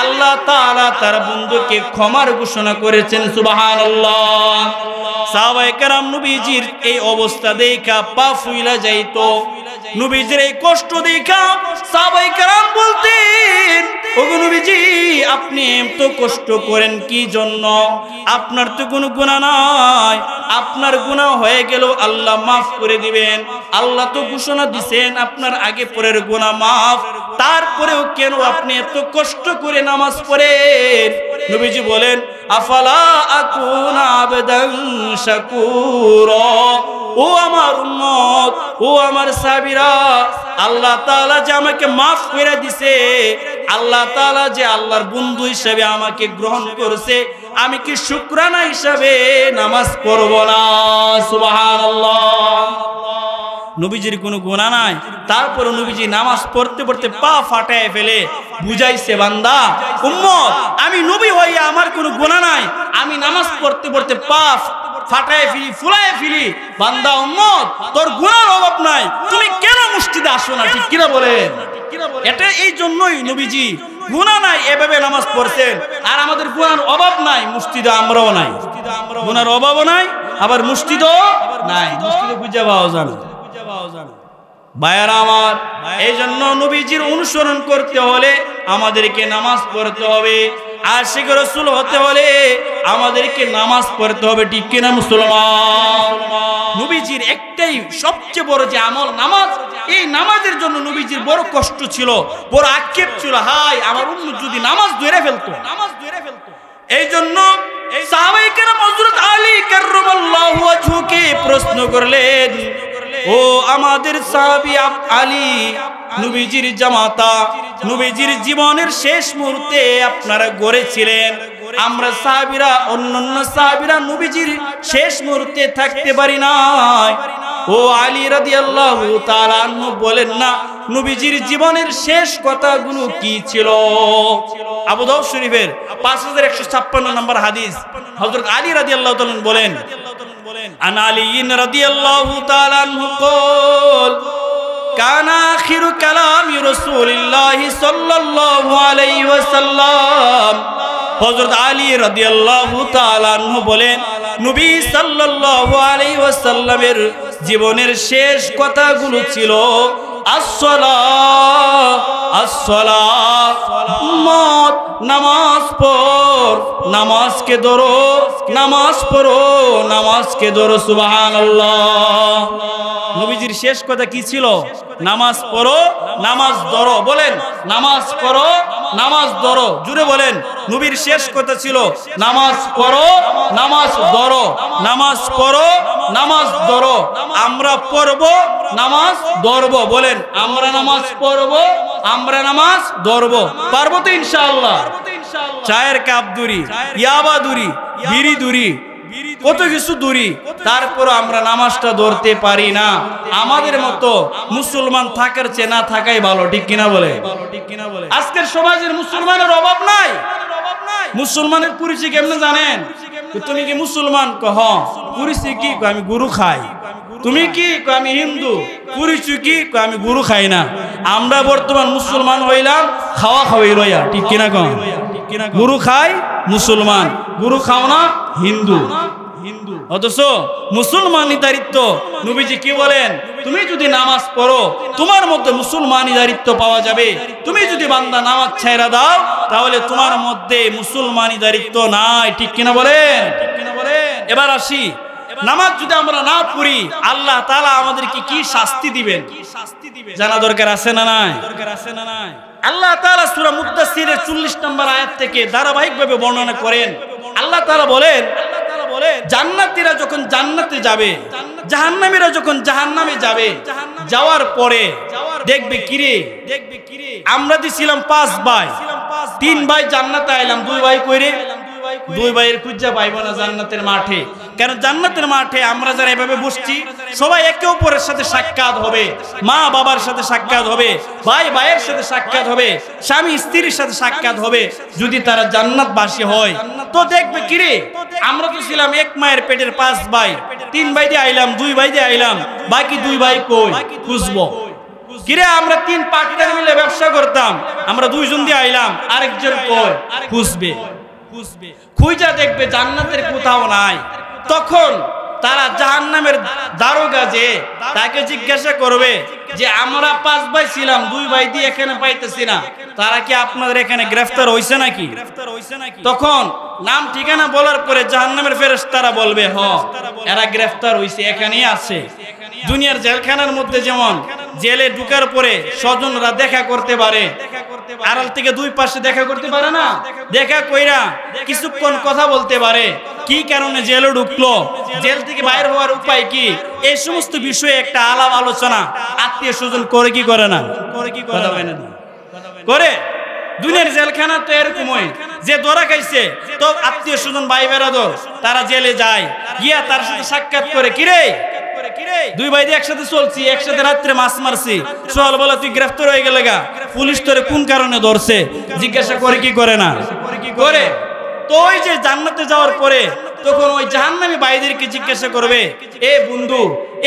আল্লাহ তাআলা তার বন্ধুকে ক্ষমার ঘোষণা করেছেন। সুবহানাল্লাহ। সাহাবায়ে কেরাম নবীজির এই অবস্থা দেখা পা ফুইলা যাইতো। নবীজির এই কষ্ট দেখা সাহাবায়ে কেরাম বলতেন, ওগো নবীজি, আপনি এত কষ্ট করেন কি জন্য? আপনার তো কোনো গুনাহ নাই, আপনার গুনাহ হয়ে গেল আল্লাহ মাফ করে দিবেন। আল্লাহ তো ঘোষণা দিবেন আপনার আগে পরের গুনাহ মাফ, তারপরেও কেন আপনি এত কষ্ট করে নামাজ পড়েন? নবীজি বলেন, আফালা আকুনা আবদান শাকুরা। ও আমার উম্মত, ও আমার সাহাবীরা, আল্লাহ তাআলা যে আমাকে মাফ করে দিয়েছে, আল্লাহ তাআলা যে আল্লাহর বন্ধু হিসেবে আমাকে গ্রহণ করেছে, আমি কি শুকরানা হিসাবে নামাজ পড়ব না? সুবহানাল্লাহ। নবীজির কোনো গুনাহ নাই, তারপরে নবীজি নামাজ পড়তে পড়তে পা ফাটায় ফেলে বুঝাইছে, বান্দা উম্মত, আমি নবী হইয়া আমার কোনো গুনাহ নাই, আমি নামাজ পড়তে পড়তে পা ফাটায় ফেলি, ফুলায় ফেলি, বান্দা উম্মত তোর গুনাহর অভাব নাই, তুমি কেন মসজিদে আসো না? ঠিক কিনা বলেন? এটা এই জন্যই নবীজি গুনাহ নাই এভাবে নামাজ পড়ছেন। আর আমাদের গুনাহর অভাব নাই, মসজিদে আমরাও নাই, গুনাহর অভাবও নাই, আবার মসজিদও নাই। মসজিদে বুঝা পাওয়া যায় না, ভাইয়ারা আমার, এই জন্য নবীজির অনুসরণ করতে হলে আমাদেরকে নামাজ পড়তে হবে। আশিক রাসূল হতে হলে আমাদেরকে নামাজ পড়তে হবে, ঠিক কিনা মুসলমান? নবীজির একটাই সবচেয়ে বড় যে আমল নামাজ, এই নামাজের জন্য নবীজির বড় কষ্ট ছিল, বড় আক্ষেপ ছিল, হাই আমার উম্মত যদি নামাজ ধরে ফেলতো। এই জন্য সাহাবায়ে কেরাম হযরত আলী কাররামাল্লাহু ওয়াজহুকে প্রশ্ন করলেন, ও আমাদের সাহাবী আলী, নবীজির জামাতা, নবীজির জীবনের শেষ মুহূর্তে আপনারা গড়েছিলেন, আমরা সাহাবীরা, অন্যান্য সাহাবীরা নবীজির শেষ মুহূর্তে থাকতে পারি নাই। ও আলী রাদিয়াল্লাহু তাআলা আনহু বলেন না, নবীজির জীবনের শেষ কথাগুলো কি ছিল? আবু দাউদ শরীফের 5156 নম্বর হাদিস, হযরত আলী রাদিয়াল্লাহু তাআলা বলেন, আন আলী রাদিয়াল্লাহু তাআলা আনহু قال كان آخر كلام رسول الله صلى الله عليه وسلم হযরত আলী রাদিয়াল্লাহু তাআলা আনহু বলেন, নবী সাল্লাল্লাহু আলাইহি ওয়াসাল্লামের জীবনের শেষ কথাগুলো ছিল আসসালাহ, আসসালাহ, উম্মত নামাজ পড়, নামাজকে ধরো, নামাজ পড়ো, নামাজকে ধরো, সুবহানাল্লাহ। নবীজির শেষ কথা কি ছিল? নামাজ পড়ো, নামাজ ধরো। বলেন, নামাজ পড়ো, নামাজ ধরো। জুড়ে বলেন, নবীর শেষ কথা ছিল নামাজ পড়ো, নামাজ ধরো, নামাজ পড়ো, নামাজ ধরো। আমরা পড়বো, নামাজ ধরবো। বলেন, আমরা নামাজ পড়বো, আমরা নামাজ ধরবো। পারবো তো ইনশাআল্লাহ? চায়ের কাপ দূরি, ইয়াবা দূরি, বিড়ি দূরি, কত কিছু দূরি, তারপর আমরা নামাজটা ধরতে পারি না। আমাদের মতো মুসলমান থাকার চেয়ে না থাকাই ভালো, ঠিক কিনা বলে? আজকের সমাজের মুসলমানের অভাব নাই। মুসলমানের পরিচয় কেমনে জানেন? তুমি কি মুসলমান? কহ পরিচয় কি? আমি গরু খাই। তুমি কি? আমি হিন্দু। পরিচয় কি? আমি গরু খাই না। আমরা বর্তমান মুসলমান হইলাম খাওয়া খাওয়াই লইয়া, ঠিক কিনা কম? গরু খাই মুসলমান, গরু খাও না হিন্দু। অথচ মুসলমানি দায়িত্ব নবীজি কি বলেন? তুমি যদি নামাজ পড়ো তোমার মধ্যে মুসলমানি দায়িত্ব পাওয়া যাবে। তুমি যদি বান্দা নামাজ ছাইরা দাও তাহলে তোমার মধ্যে মুসলমানি দায়িত্ব নাই, ঠিক কিনা বলেন? এবার আসি, নামাজ যদি আমরা না পড়ি আল্লাহ তাআলা আমাদেরকে কি শাস্তি দিবেন জানা দরকার আছে না নাই? আল্লাহ তাআলা সূরা মুদ্দাসসিরের 40 নম্বর আয়াত থেকে ধারাবাহিকভাবে বর্ণনা করেন। আল্লাহ তাআলা বলেন, জান্নাতীরা যখন জান্নাতে যাবে, জাহান্নামীরা যখন জাহান্নামে যাবে, যাওয়ার পরে দেখবে কিরে, আমরা দিছিলাম 5 ভাই, 3 ভাই জান্নাতে আইলাম, 2 ভাই কইরে, 2 ভাইয়ের খুঁজা পাইবো না জান্নাতের মাঠে। কেন? জান্নাতের মাঠে আমরা যারা এভাবে বসছি সবাই একে অপরের সাথে সাক্ষাৎ হবে, মা বাবার সাথে সাক্ষাৎ হবে, ভাই ভাইয়ের সাথে সাক্ষাৎ হবে, স্বামী স্ত্রীর সাথে সাক্ষাৎ হবে। যদি তারা জান্নাতবাসী হয় তো দেখবে কিরে, আমরা তো ছিলাম এক মায়ের পেটের 5 ভাই, 3 ভাই দিয়ে আইলাম, 2 ভাই দিয়ে আইলাম, বাকি 2 ভাই কই? খুঁজবো কিরে? আমরা 3 পার্টনার মিলে ব্যবসা করতাম, আমরা 2 জন দিয়ে আইলাম, আরেকজন কই? খুঁজবে। খুঁজা দেখবে জান্নাতের কোথাও নাই। তখন তারা জাহান্নামের দারোগা যে তাকে জিজ্ঞাসা করবে যে আমরা 5 ভাই ছিলাম, 2 ভাই দিয়ে এখানে পাইতেছি না, তারা কি আপনাদের এখানে গ্রেফতার হইছে নাকি? তখন নাম ঠিকানা বলার পরে জাহান্নামের ফেরেশতারা বলবে, হ এরা গ্রেফতার হইছে, এখানেই আছে। দুনিয়ার জেলখানার মধ্যে যেমন জেলে ঢুকার পরে স্বজনরা দেখা করতে পারে, আড়াল থেকে 2 পাশে দেখা করতে পারে না, দেখা কইরা কিছুক্ষণ কথা বলতে পারে, কি কারণে জেলে ঢুকলো, জেল থেকে বাইর হওয়ার উপায় কি, এই সমস্ত বিষয়ে একটা আলাপ আলোচনা আত্মীয় স্বজন করে কি করে না? করে। দুনিয়ার জেলখানা তো এরকমই, যে ধরা খাইছে তো আত্মীয় স্বজন ভাই বেরাদর তারা জেলে যায়, গিয়া তার সাথে সাক্ষাৎ করে, কিরে 2 ভাই দিয়ে একসাথে চলছি, একসাথে রাত্রে মাছ মারছি, সোহাল বলে তুই গ্রেফতার হয়ে গেলে গা, পুলিশ তোরে কোন কারণে ধরছে জিজ্ঞাসা করে কি করে না? করে। তো ওই যে জান্নাতে যাওয়ার পরে তখন ওই জাহান্নামী ভাইদেরকে জিজ্ঞাসা করবে, এ বন্ধু,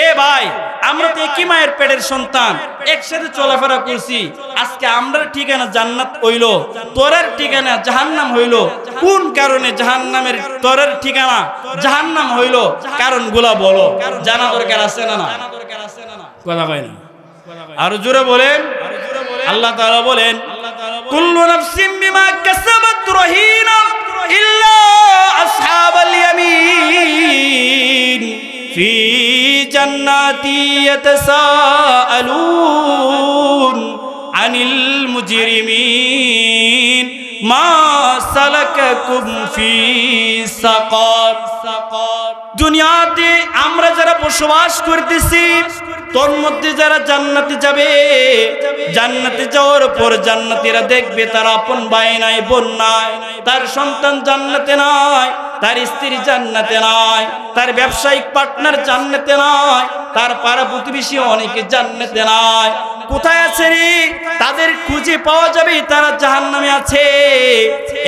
এ ভাই, আমরা তো একই মায়ের পেটের সন্তান, একসাথে চলাফেরা করছি, আজকে আমরার ঠিকানা জান্নাত হইলো, তোরের ঠিকানা জাহান্নাম হইলো, কোন কারণে জাহান্নামের তোরের ঠিকানা জাহান্নাম হইলো? কারণগুলা বলো, জানা দরকার আছে না? কথা কয় না। আর জোরে বলেন, আল্লাহ তাআলা বলেন কুল্লু নাফসিন বিমা কাসাবাত রহিনা ইল্লা আসহাবাল ইয়ামিন ফি জান্নাতি ইয়াতাসাআলুন আনিল মুজরিমিন মা সালাকাকুম ফি সাকার। দুনিয়াতে আমরা যারা বসবাস করতেছি তোর মধ্যে যারা জান্নাতে যাবে, জান্নাতে যাওয়ার পর জান্নাতীরা দেখবে তার আপন ভাই নাই, বোন নাই, তার সন্তান জান্নাতে নাই, তার স্ত্রী জান্নাতে নাই, তার ব্যবসায়িক পার্টনার জান্নাতে নাই, তার পাড়া প্রতিবেশী অনেকে জান্নাতে নাই। কোথায় আছে রে? তাদের খুঁজে পাওয়া যাবে তারা জাহান্নামে আছে।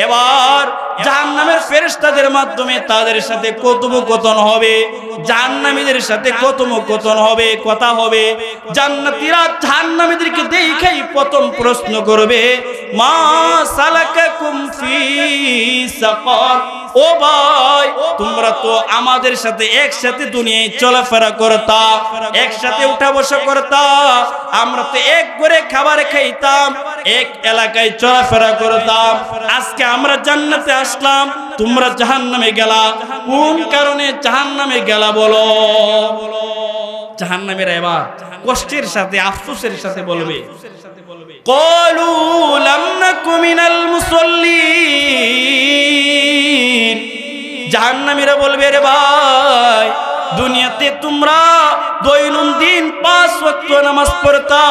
এবার জাহান্নামের ফেরেশতাদের মাধ্যমে তাদের সাথে কথোপকথন হবে, জাহান্নামীদের সাথে কথোপকথন হবে, কথা হবে। জান্নাতীরা জাহান্নামীদেরকে দেখেই প্রথম প্রশ্ন করবে মা সালাকাকুম ফি সাকার, ও ভাই তোমরা তো আমাদের সাথে একসাথে দুনিয়ায় চলাফেরা করতা, একসাথে উঠা বসা করতা, আমরা তো এক করে খাবার খাইতাম, এক এলাকায় চলাফেরা করতাম, আজকে আমরা জান্নাতে আসলাম, তোমরা জাহান্নামে গেলা, কোন কারণে জাহান্নামে গেলা বলো? জাহান্নামীরা এবার কষ্টের সাথে আফসোসের সাথে বলবে ক্বালু লাম নাকু মিনাল মুসাল্লিন। জাহান্নামীরা বলবে রে ভাই দুনিয়াতে তোমরা দৈনন্দিন 5 ওয়াক্ত নামাজ পড়তা,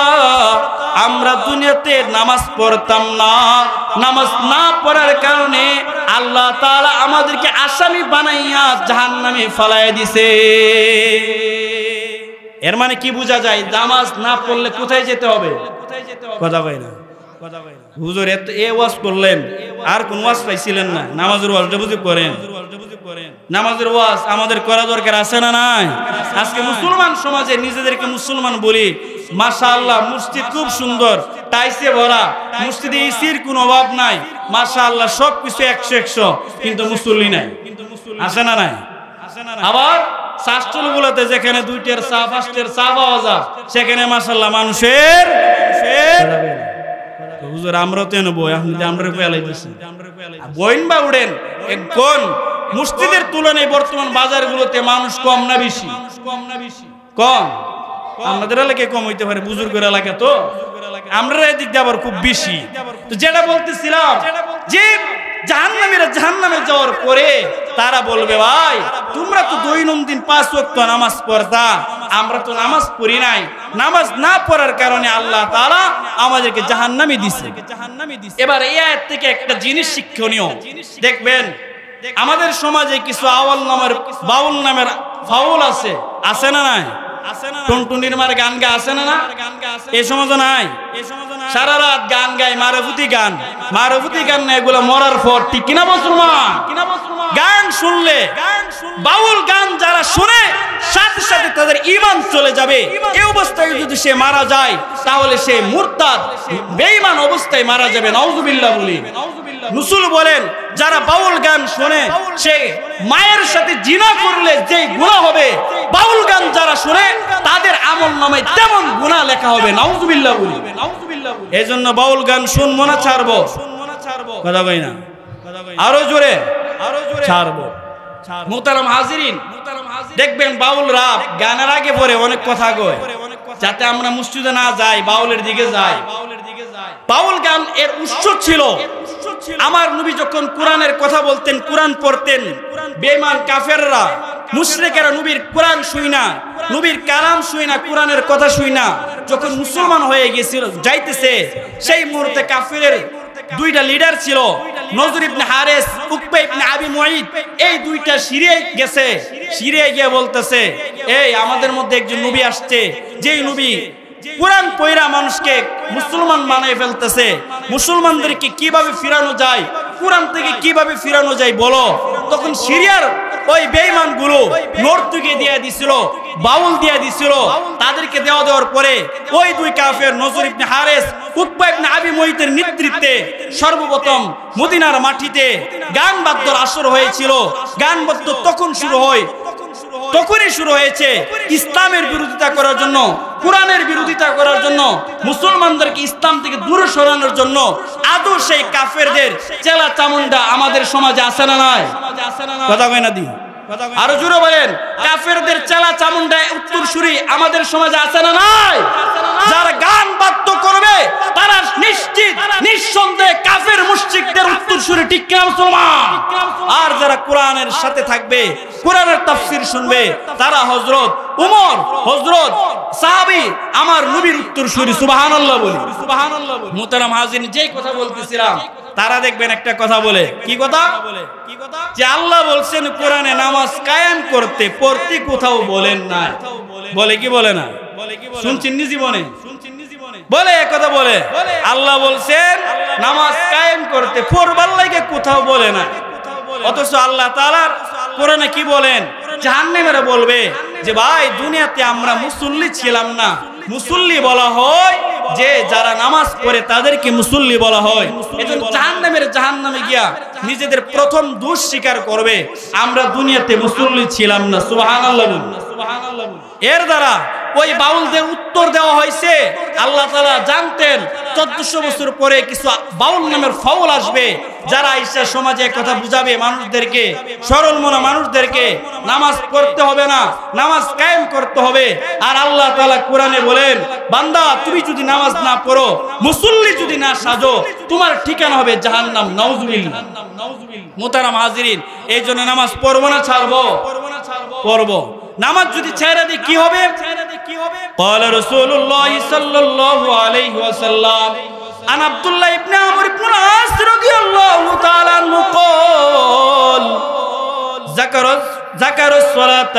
আমরা দুনিয়াতে নামাজ পড়তাম না, নামাজ না পড়ার কারণে আল্লাহ তাআলা আমাদেরকে আসামি বানাইয়া জাহান্নামে ফালাইয়া দিছে। এর মানে কি বোঝা যায়? নামাজ না পড়লে কোথায় যেতে হবে? কথা কয় না, হুজুর এত এ ওয়াজ করলেন, আর কোন ওয়াজ পাইছিলেন না? নামাজের ওয়াজটা বুঝি করেন, নামাজের ওয়াজ আমাদের করা দরকার আছে না নাই? আজকে মুসলমান সমাজে নিজেদেরকে মুসলমান বলি, মাশাআল্লাহ মসজিদ খুব সুন্দর, টাইসে ভরা, মসজিদে এসির কোনো অভাব নাই, মাশাআল্লাহ সবকিছু 100 কিন্তু মুসল্লি নাই, আছে না নাই? আবার শাস্ত্রগুলোতে যেখানে 2টের চা 5টের চা পাওয়া যায় সেখানে মাশাআল্লাহ মানুষের হুজুর আমরা তো নেবো, আমরা পেলাইতেছি বইন বা উড়েন কোন মসজিদের তুলনায় বর্তমান বাজারগুলোতে মানুষ কম না বেশি? কম। আমাদের এলাকায় কম হইতে পারে, বুজুর্গের এলাকা তো, আমরা এদিক দিয়ে আবার খুব বেশি। তো যেটা বলতেছিলাম যে জাহান্নামীরা জাহান্নামে যাওয়ার পরে তারা বলবে ভাই তোমরা তো দৈনন্দিন 5 ওয়াক্ত নামাজ পড়তা, আমরা তো নামাজ পড়ি নাই, নামাজ না পড়ার কারণে আল্লাহ তাআলা আমাদেরকে জাহান্নামে দিয়েছে। এবার এই আয়াত থেকে একটা জিনিস শিক্ষণীয় দেখবেন, আমাদের সমাজে কিছু বাউল নামের ফাউল আছে, আছে না নাই? টুনটুনির মার গান গা আছে না? এই সমাজে নাই? সারা রাত গান গায়, মারফুতি গান, মারফুতি গান না, এগুলো মরার পর ঠিক কিনা মুসলমান? গান শুনলে, বাউল গান যারা শুনে সাথে সাথে তাদের ঈমান চলে যাবে। এই অবস্থায় যদি সে মারা যায় তাহলে সে মুরতাদ বেঈমান অবস্থায় মারা যাবে। নাউজুবিল্লাহ বলি। রাসূল বলেন যারা বাউল গান শুনে সে মায়ের সাথে জিনা করলে যে গুনাহ হবে, বাউল গান যারা শুনে তাদের আমলনামায় তেমন গুনাহ লেখা হবে। নাউজুবিল্লাহ বলি। এজন্য বাউল গান শুনবো না ছাড়বো? কথা কই না, আরো জোরে ছাড়বো। মুহতারাম হাজিরিন, দেখবেন বাউল রাব গানের আগে পরে অনেক কথা কয়, যাতে আমরা মসজিদে না যাই, বাউলের দিকে যাই। বাউল গান এর উৎস ছিল আমার নবী যখন কোরআনের কথা বলতেন, কোরআন পড়তেন, বেঈমান কাফেররা মুশরিকেরা নবীর কোরআন শুই না, নবীর কালাম শুই না, কোরআনের কথা শুই না, যখন মুসলমান হয়ে গেছিল যাইতেছে, সেই মুহূর্তে কাফেরের 2টা লিডার ছিল, নজর ইবনে হারিস, উকবা ইবনে আবি মুঈদ। এই 2টা সিরিয়ায় গেছে, সিরিয়ায় গিয়ে বলতেছে এই আমাদের মধ্যে একজন নবী আসছে, যেই নবী কোরআন পয়রা মানুষকে মুসলমান বানায় ফেলতেছে, মুসলমানদেরকে কিভাবে ফিরানো যায়, কোরআন থেকে কিভাবে ফিরানো যায় বলো। তখন সিরিয়ার ওই বেঈমান গুলো নর্তকী দিয়ে দিছিল, বাউল দিয়ে দিছিল। তাদেরকে দেওয়ার পরে ওই 2 কাফের নজর ইবনে হারিস, উকবা ইবনে আবি মুঈদের নেতৃত্বে সর্বপ্রথম মদিনার মাটিতে গান বাদ্যর আসর হয়েছিল। গান বাদ্য তখনই শুরু হয়েছে ইসলামের বিরোধিতা করার জন্য। কোরআনের বিরোধিতা করার জন্য, মুসলমানদেরকে ইসলাম থেকে দূরে সরানোর জন্য আদৌ সেই কাফেরদের চেলা চামুন্ডা আমাদের সমাজে আছে না নাই? কথা কয় না দি? আরো জোরে বলেন, কাফেরদের চেলা চামুন্ডা উত্তরসূরি আমাদের সমাজে আছে না নাই? যারা গান বাদ্য করবে তারা নিশ্চিত নিঃসন্দেহে কাফের মুশরিকদের উত্তরসূরি, ঠিক কিনা মুসলমান? আর যারা কোরআনের সাথে থাকবে, কোরআনের তাফসীর শুনবে, তারা হযরত উমর, হযরত সাহাবী, আমার নবীর উত্তরসূরি। সুবহানাল্লাহ বলি, সুবহানাল্লাহ বলি। মুহতারাম হাজিরিন, যেই কথা বলতেছিলাম, তারা দেখবেন একটা কথা বলে, কি কথা? যে আল্লাহ বলছেন কোরআনে নামাজ কায়েম করতে, পড়তে কোথাও বলেন না। বলে কি বলে না? শুনছেন নি জীবনে? বলে কথা বলে, আল্লাহ বলছেন নামাজ কায়েম করতে, পড়বার লাগে কোথাও বলে না। অথচ আল্লাহ তাআলা কোরআনে কি বলেন? জাহান্নামীরা বলবে যে ভাই দুনিয়াতে আমরা মুসল্লি ছিলাম না। মুসল্লি বলা হয় যে যারা নামাজ পড়ে তাদেরকে মুসল্লি বলা হয়। এজন্য জাহান্নামে গিয়া নিজেদের প্রথম দোষ স্বীকার করবে, আমরা দুনিয়াতে মুসল্লি ছিলাম না। সুবহানাল্লাহ বলুন, সুবহানাল্লাহ বলুন। এর দ্বারা ওই বাউলদের উত্তর দেওয়া হয়েছে। আল্লাহ তাআলা জানতেন 1400 বছর পরে কিছু বাউল নামের ফাউল আসবে, যারা আইসা সমাজে কথা বুঝাবে মানুষদেরকে, সরল মনা মানুষদেরকে, নামাজ পড়তে হবে না, নামাজ কায়েম করতে হবে। আর আল্লাহ তাআলা কোরআনে বলেন, বান্দা তুমি যদি নামাজ না পড়ো, মুসল্লি যদি না সাজো, তোমার ঠিকানা হবে জাহান্নাম। নাউজুবিল্লাহ। মুহতারাম হাজিরিন, এই জন্য নামাজ পড়বো না ছাড়বো? পড়বো। নামাজ যদি ছেড়ে দিই কি হবে? قال رسول الله صلى الله عليه وسلم عن عبد الله بن عمرو بن العاص رضي الله تعالى عنه قال ذكر الصلاة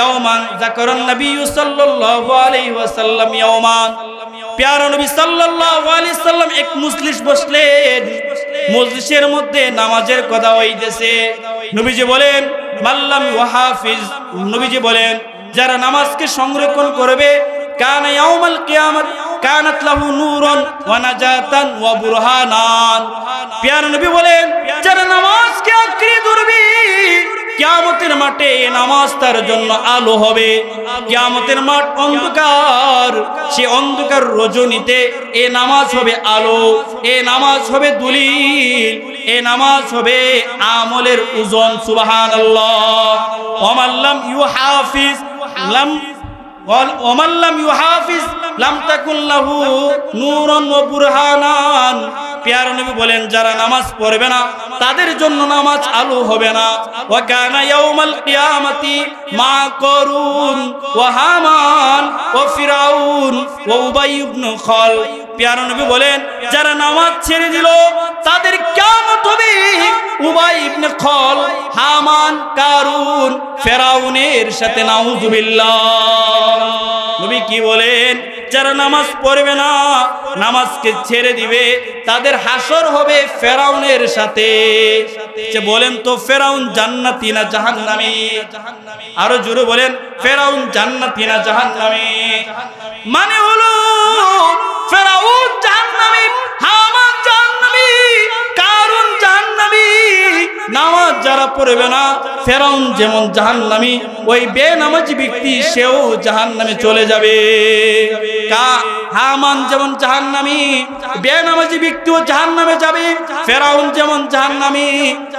يوما ذكر النبي صلى الله عليه وسلم يوما। প্যারা নবী সাল্লাল্লাহু আলাইহি সাল্লাম এক মজলিস বসলেন, মজলিসের মধ্যে নামাজের কথা হইতেছে। নবীজি বলেন মাল্লাম ওয়াহাফিজ, নবীজি বলেন যারা নামাজকে সংরক্ষণ করবে, কানা ইয়াউমাল কিয়ামত কানাত লাহু নূরুন ওয়া নাজাতান ওয়া বুরহানান। প্যারা নবী বলেন যারা নামাজকে আঁকড়ে ধরবে, কিয়ামতের মাঠে এই নামাজ তার জন্য আলো হবে। কিয়ামতের মাঠ অন্ধকার, সে অন্ধকার রজনীতে এ নামাজ হবে আলো, এ নামাজ হবে দলিল, এ নামাজ হবে আমলের ওজন। সুবহানাল্লাহ। ওয়ামাল্লাম ইউহাফিজ লাম তাকুন লাহু নূরুন ওয়া বুরহানান। প্যারা নবী বলেন যারা নামাজ পড়বে না তাদের জন্য নামাজ আলো হবে না। ওয়া কানা ইয়াউমাল কিয়ামাতি মা করুন ওয়া হামান ওয়া ফিরাউন ওয়া উবাই ইবনে খাল। প্যারা নবী বলেন যারা নামাজ ছেড়ে দিল তাদের কিয়ামত হবে উবাই ইবনে খাল, হামান, কারুন, ফিরাউনের সাথে। নাউজুবিল্লাহ। নবী কি বলেন? যারা নামাজ পড়বে না, নামাজকে ছেড়ে দিবে, তাদের হাসর হবে ফেরাউনের সাথে। বলেন তো ফেরাউন জান্নাতি না জাহান্নামী? আরো জোরে বলেন, ফেরাউন জান্নাতি না জাহান্নামী? মানে হলো ফেরাউন জাহান্নামী, হামান জাহান্নামী, কারুন জাহান্নামী। নামাজ যারা পড়বে না, ফেরাউন যেমন জাহান্নামী, ওই বেনামাজি ব্যক্তি সেও জাহান্নামে চলে যাবে। হামান যেমন জাহান্নামী, বেনামাজি ব্যক্তিও জাহান্নামে যাবে। ফেরাউন যেমন জাহান্নামী,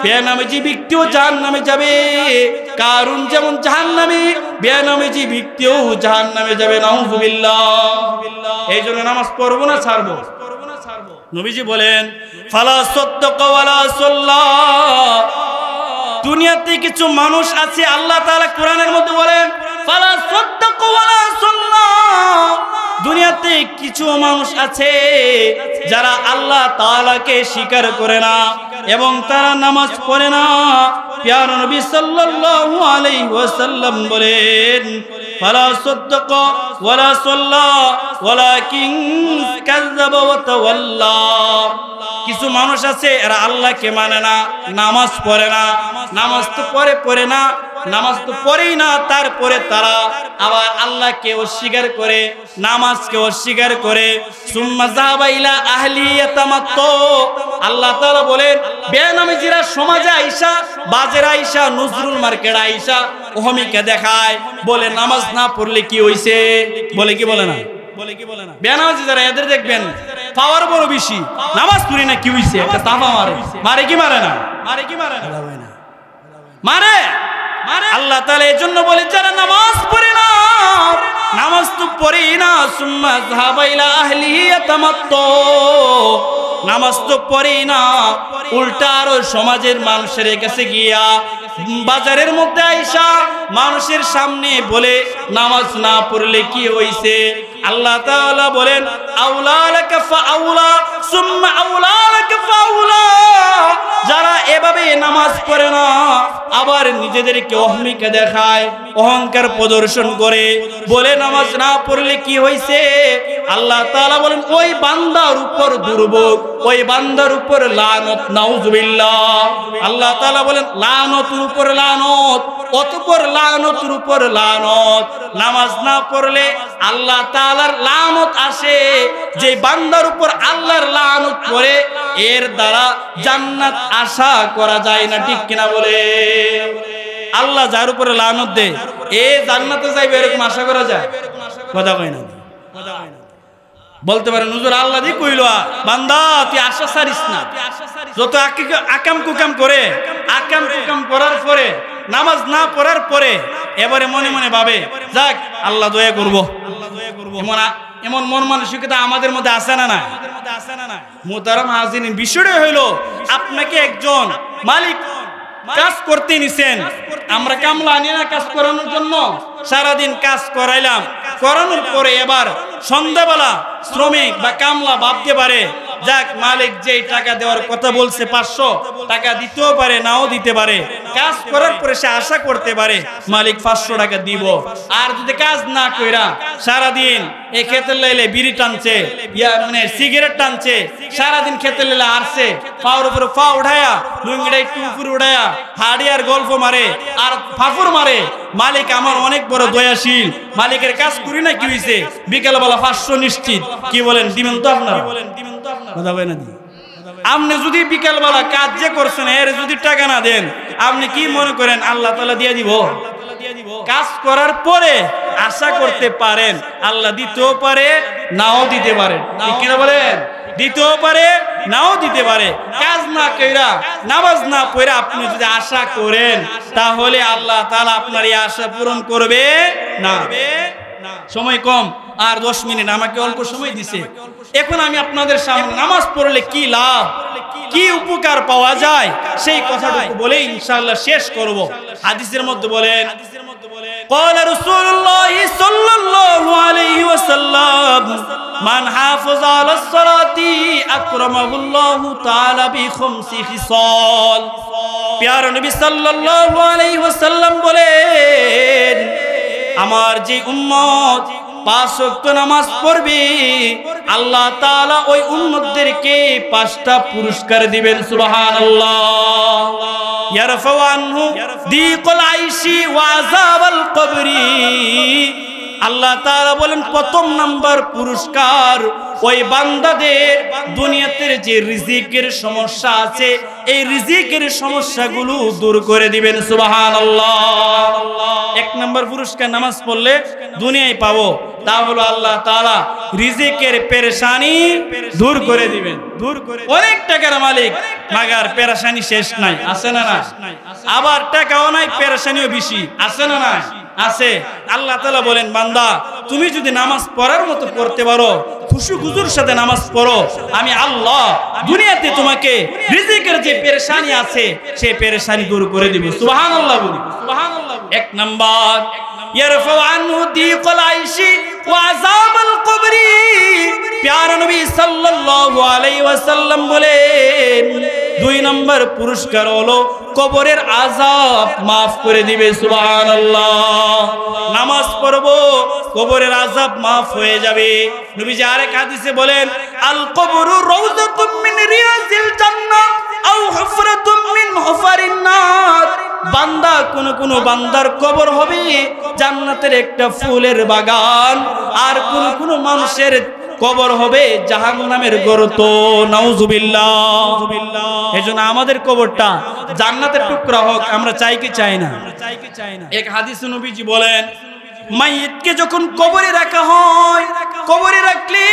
বেনামাজি ব্যক্তিও জাহান্নামে যাবে। কারুন যেমন জাহান্নামী, বেনামাজি ব্যক্তিও জাহান্নামে যাবে। নাউজুবিল্লাহ। এই জন্য নামাজ পড়বো না ছাড়বো? নবীজি বলেন ফালা সাদ্দাকা ওয়ালা সাল্লা। দুনিয়াতে কিছু মানুষ আছে, আল্লাহ তাআলা কোরআনের মধ্যে বলেন ফালা সাদ্দাকা ওয়ালা সাল্লা। দুনিয়াতে কিছু মানুষ আছে যারা আল্লাহ তাআলাকে স্বীকার করে না এবং তারা নামাজ পড়ে না। প্যারা নবী সাল্লাল্লাহু আলাইহি ওয়াসাল্লাম বলেন ফালা সাদ্দাকা ওয়ালা সাল্লা ওয়ালাকিন কাযাবা ওয়া তাওয়াল্লা। কিছু মানুষ আছে এরা আল্লাহকে মানে না, নামাজ পড়ে না, নামাজ তো পড়ে না, নামাজ তো পড়েই না, তারপরে তারা আবার আল্লাহকে অস্বীকার করে, নামাজকে অস্বীকার করে। সুম্মা যাহাবা ইলা আহলি ইয়াতামাত্তা, আল্লাহ তাআলা বলেন বেনামাজিরা সমাজে আইসা, বাজার আইসা, নজরুল মার্কেট আইসা ওহমিকে দেখায়, বলে নামাজ না পড়লে কি হইছে, বলে কি বলে না, বলে কি বলে না। বেনামাজি যারা এদের দেখবেন পাওয়ার বড় বেশি, নামাজ পড়ি না কি হইছে, একটা তাফা মারে, মারে কি মারে না, মারে কি মারে না, মারে মারে। আল্লাহ তাআলা এজন্য বলে যারা নামাজ পড়ে না, নামাজ তো পড়েই না, সুম্মা যাহাবা ইলা আহলিহি ইয়াতামাত্তা, নামাজ তো পড়েই না, উল্টা আরো সমাজের মানুষের কাছে গিয়া, বাজারের মধ্যে আইসা মানুষের সামনে বলে নামাজ না পড়লে কি হইছে। আল্লাহ তাআলা বলেন আউলা লাকা ফাআউলা সুম্মা আউলা লাকা ফাআউলা, যারা এভাবে নামাজ পড়ে না, আবার নিজেদেরকে অহমিকা দেখায়, অহংকার প্রদর্শন করে, বলে নামাজ না পড়লে কি হইছে, আল্লাহ তাআলা বলেন ওই বান্দার উপর দুর্ভোগ, ওই বান্দার উপর লানত, নাউজুবিল্লাহ। আল্লাহ তাআলা বলেন লানতের উপর লানত, অতঃপর লানতের উপর লানত। নামাজ না পড়লে আল্লাহ তাআলার লানত আসে, যে বান্দার উপর আল্লাহর লানত পড়ে এর দ্বারা জান্নাত আশা করা যায় না, ঠিক কিনা বলে। আল্লাহ যার উপরে লানত দেয় এ জান্নাতে যাইবে এরকম আশা করা যায়, কথা কয় না, কথা কয় না। বলতে পারেন হুজুর আল্লাহ দি কইলো বান্দা তুই আশা ছাড়িস না, যত আকাম কুকাম করে, আকাম কুকাম করার পরে, নামাজ না পড়ার পরে এবারে মনে মনে ভাবে যাক আল্লাহ দয়া করবো, এমন মন মানসিকতা আমাদের মধ্যে আসে না না, মুহতারাম হাজিরিন। বিষয়টা হইল আপনাকে একজন মালিক কাজ করতে নিছেন, আমরা কামলা আনি না কাজ করানোর জন্য, সারাদিন কাজ করাইলাম, করানোর পরে এবার সন্ধ্যাবেলা শ্রমিক বা কামলা ভাবতে পারে যাক মালিক যেই টাকা দেওয়ার কথা বলছে 500 টাকা দিতেও পারে, নাও দিতে পারে। কাজ করার পরে সে আশা করতে পারে মালিক 500 টাকা দিব। আর যদি কাজ না কইরা সারাদিন এই খেতের লাইলে বিড়ি টানছে, মানে সিগারেট টানছে, সারাদিন খেতের লাইলে আসছে, পাওয়ার উপরে পা উঠায়া, লুঙ্গিটা একটু উপরে উঠায়া হাড়ি আর গল্প মারে আর ফাফর মারে, মালিক আমার অনেক বড় দয়াশীল, মালিকের কাজ করি না কি হইছে, বিকেলবেলা 500 নিশ্চিত, কি বলেন দিবেন তো আপনারা, কথা বলেন না। আপনি যদি বিকেলবেলা কাজ যে করছেন এর যদি টাকা না দেন, আপনি কি মনে করেন আল্লাহ তাআলা দিয়ে দিব? কাজ করার পরে আশা করতে পারেন আল্লাহ দিতেও পারে, নাও দিতে পারে, ঠিক কিনা বলেন? দিতেও পারে, নাও দিতে পারে। কাজ না কইরা, নামাজ না পড়া আপনি যদি আশা করেন, তাহলে আল্লাহ তাআলা আপনার এই আশা পূরণ করবে না। সময় কম, আর 10 মিনিট আমাকে অল্প সময় দিছে। এখন আমি আপনাদের সামনে নামাজ পড়লে কি লাভ, কি উপকার পাওয়া যায় সেই কথাটুকু বলে ইনশাআল্লাহ শেষ করব। হাদিসের মধ্যে বলেন قال رسول الله صلى الله عليه وسلم من حافظ على الصلاة أكرمه الله تعالى بخمس خصال। প্যারা নবী সাল্লাল্লাহু আলাইহি ওয়াসাল্লাম বলেন আমার যে উম্মত 5 ওয়াক্ত নামাজ পড়বে আল্লাহ তাআলা ওই উম্মতদেরকে 5টা পুরস্কার দিবেন, সুবহানাল্লাহ। ইয়ারফাউ আনহু দীকুল আইশি ওয়া আযাবাল কবরি। আল্লাহ তাআলা বলেন প্রথম নাম্বার পুরস্কার ওই বান্দাদের দুনিয়াতে যে রিজিকের সমস্যা আছে এই রিজিকের সমস্যাগুলো দূর করে দিবেন, সুবহানাল্লাহ। 1 নাম্বার পুরস্কার নামাজ পড়লে দুনিয়ায় পাবো, তা হলো আল্লাহ তাআলা রিজিকের পেরেশানি দূর করে দিবেন, দূর করে। অনেক টাকার মালিক মাগার পেরেশানি শেষ নাই, আছে না না? আবার টাকাও নাই, পেরেশানিও বেশি, আছে না না? আছে। আল্লাহ তাআলা বলেন বান্দা তুমি যদি নামাজ পড়ার মতো পড়তে পারো, খুশু খুজুর সাথে নামাজ পড়ো, আমি আল্লাহ দুনিয়াতে তোমাকে রিজিকের যে পেরেশানি আছে সেই পেরেশানি দূর করে দিব, সুবহানাল্লাহ বলি, সুবহানাল্লাহ। 1 নাম্বার ইয়ারফাউ আনহু দীকুল আইশি ওয়া আযাবাল কবরি। প্যারা নবী সাল্লাল্লাহু আলাইহি ওয়াসাল্লাম বলেন 2 নম্বর পুরস্কার হলো কবরের আযাব maaf করে দিবে, সুবহানাল্লাহ। নামাজ পড়বো কবরের আযাব maaf হয়ে যাবে। নবীজি আরেক হাদিসে বলেন আল কবরু রাউযাতুম মিন রিয়াজিল জান্নাহ আও হুফরাতুম মিন হুফারিন নার। বান্দা কোন বান্দার কবর হবে জান্নাতের একটা ফুলের বাগান, আর কোন মানুষের কবর হবে জাহান্নামের গর্ত। নাউজুবিল্লাহ। এজন্য আমাদের কবরটা জান্নাতের টুকরা হোক, আমরা চাই কি চাই না? এক হাদিসে নবীজি বলেন, মাইয়িতকে যখন কবরে রাখা হয়, কবরে রাখলে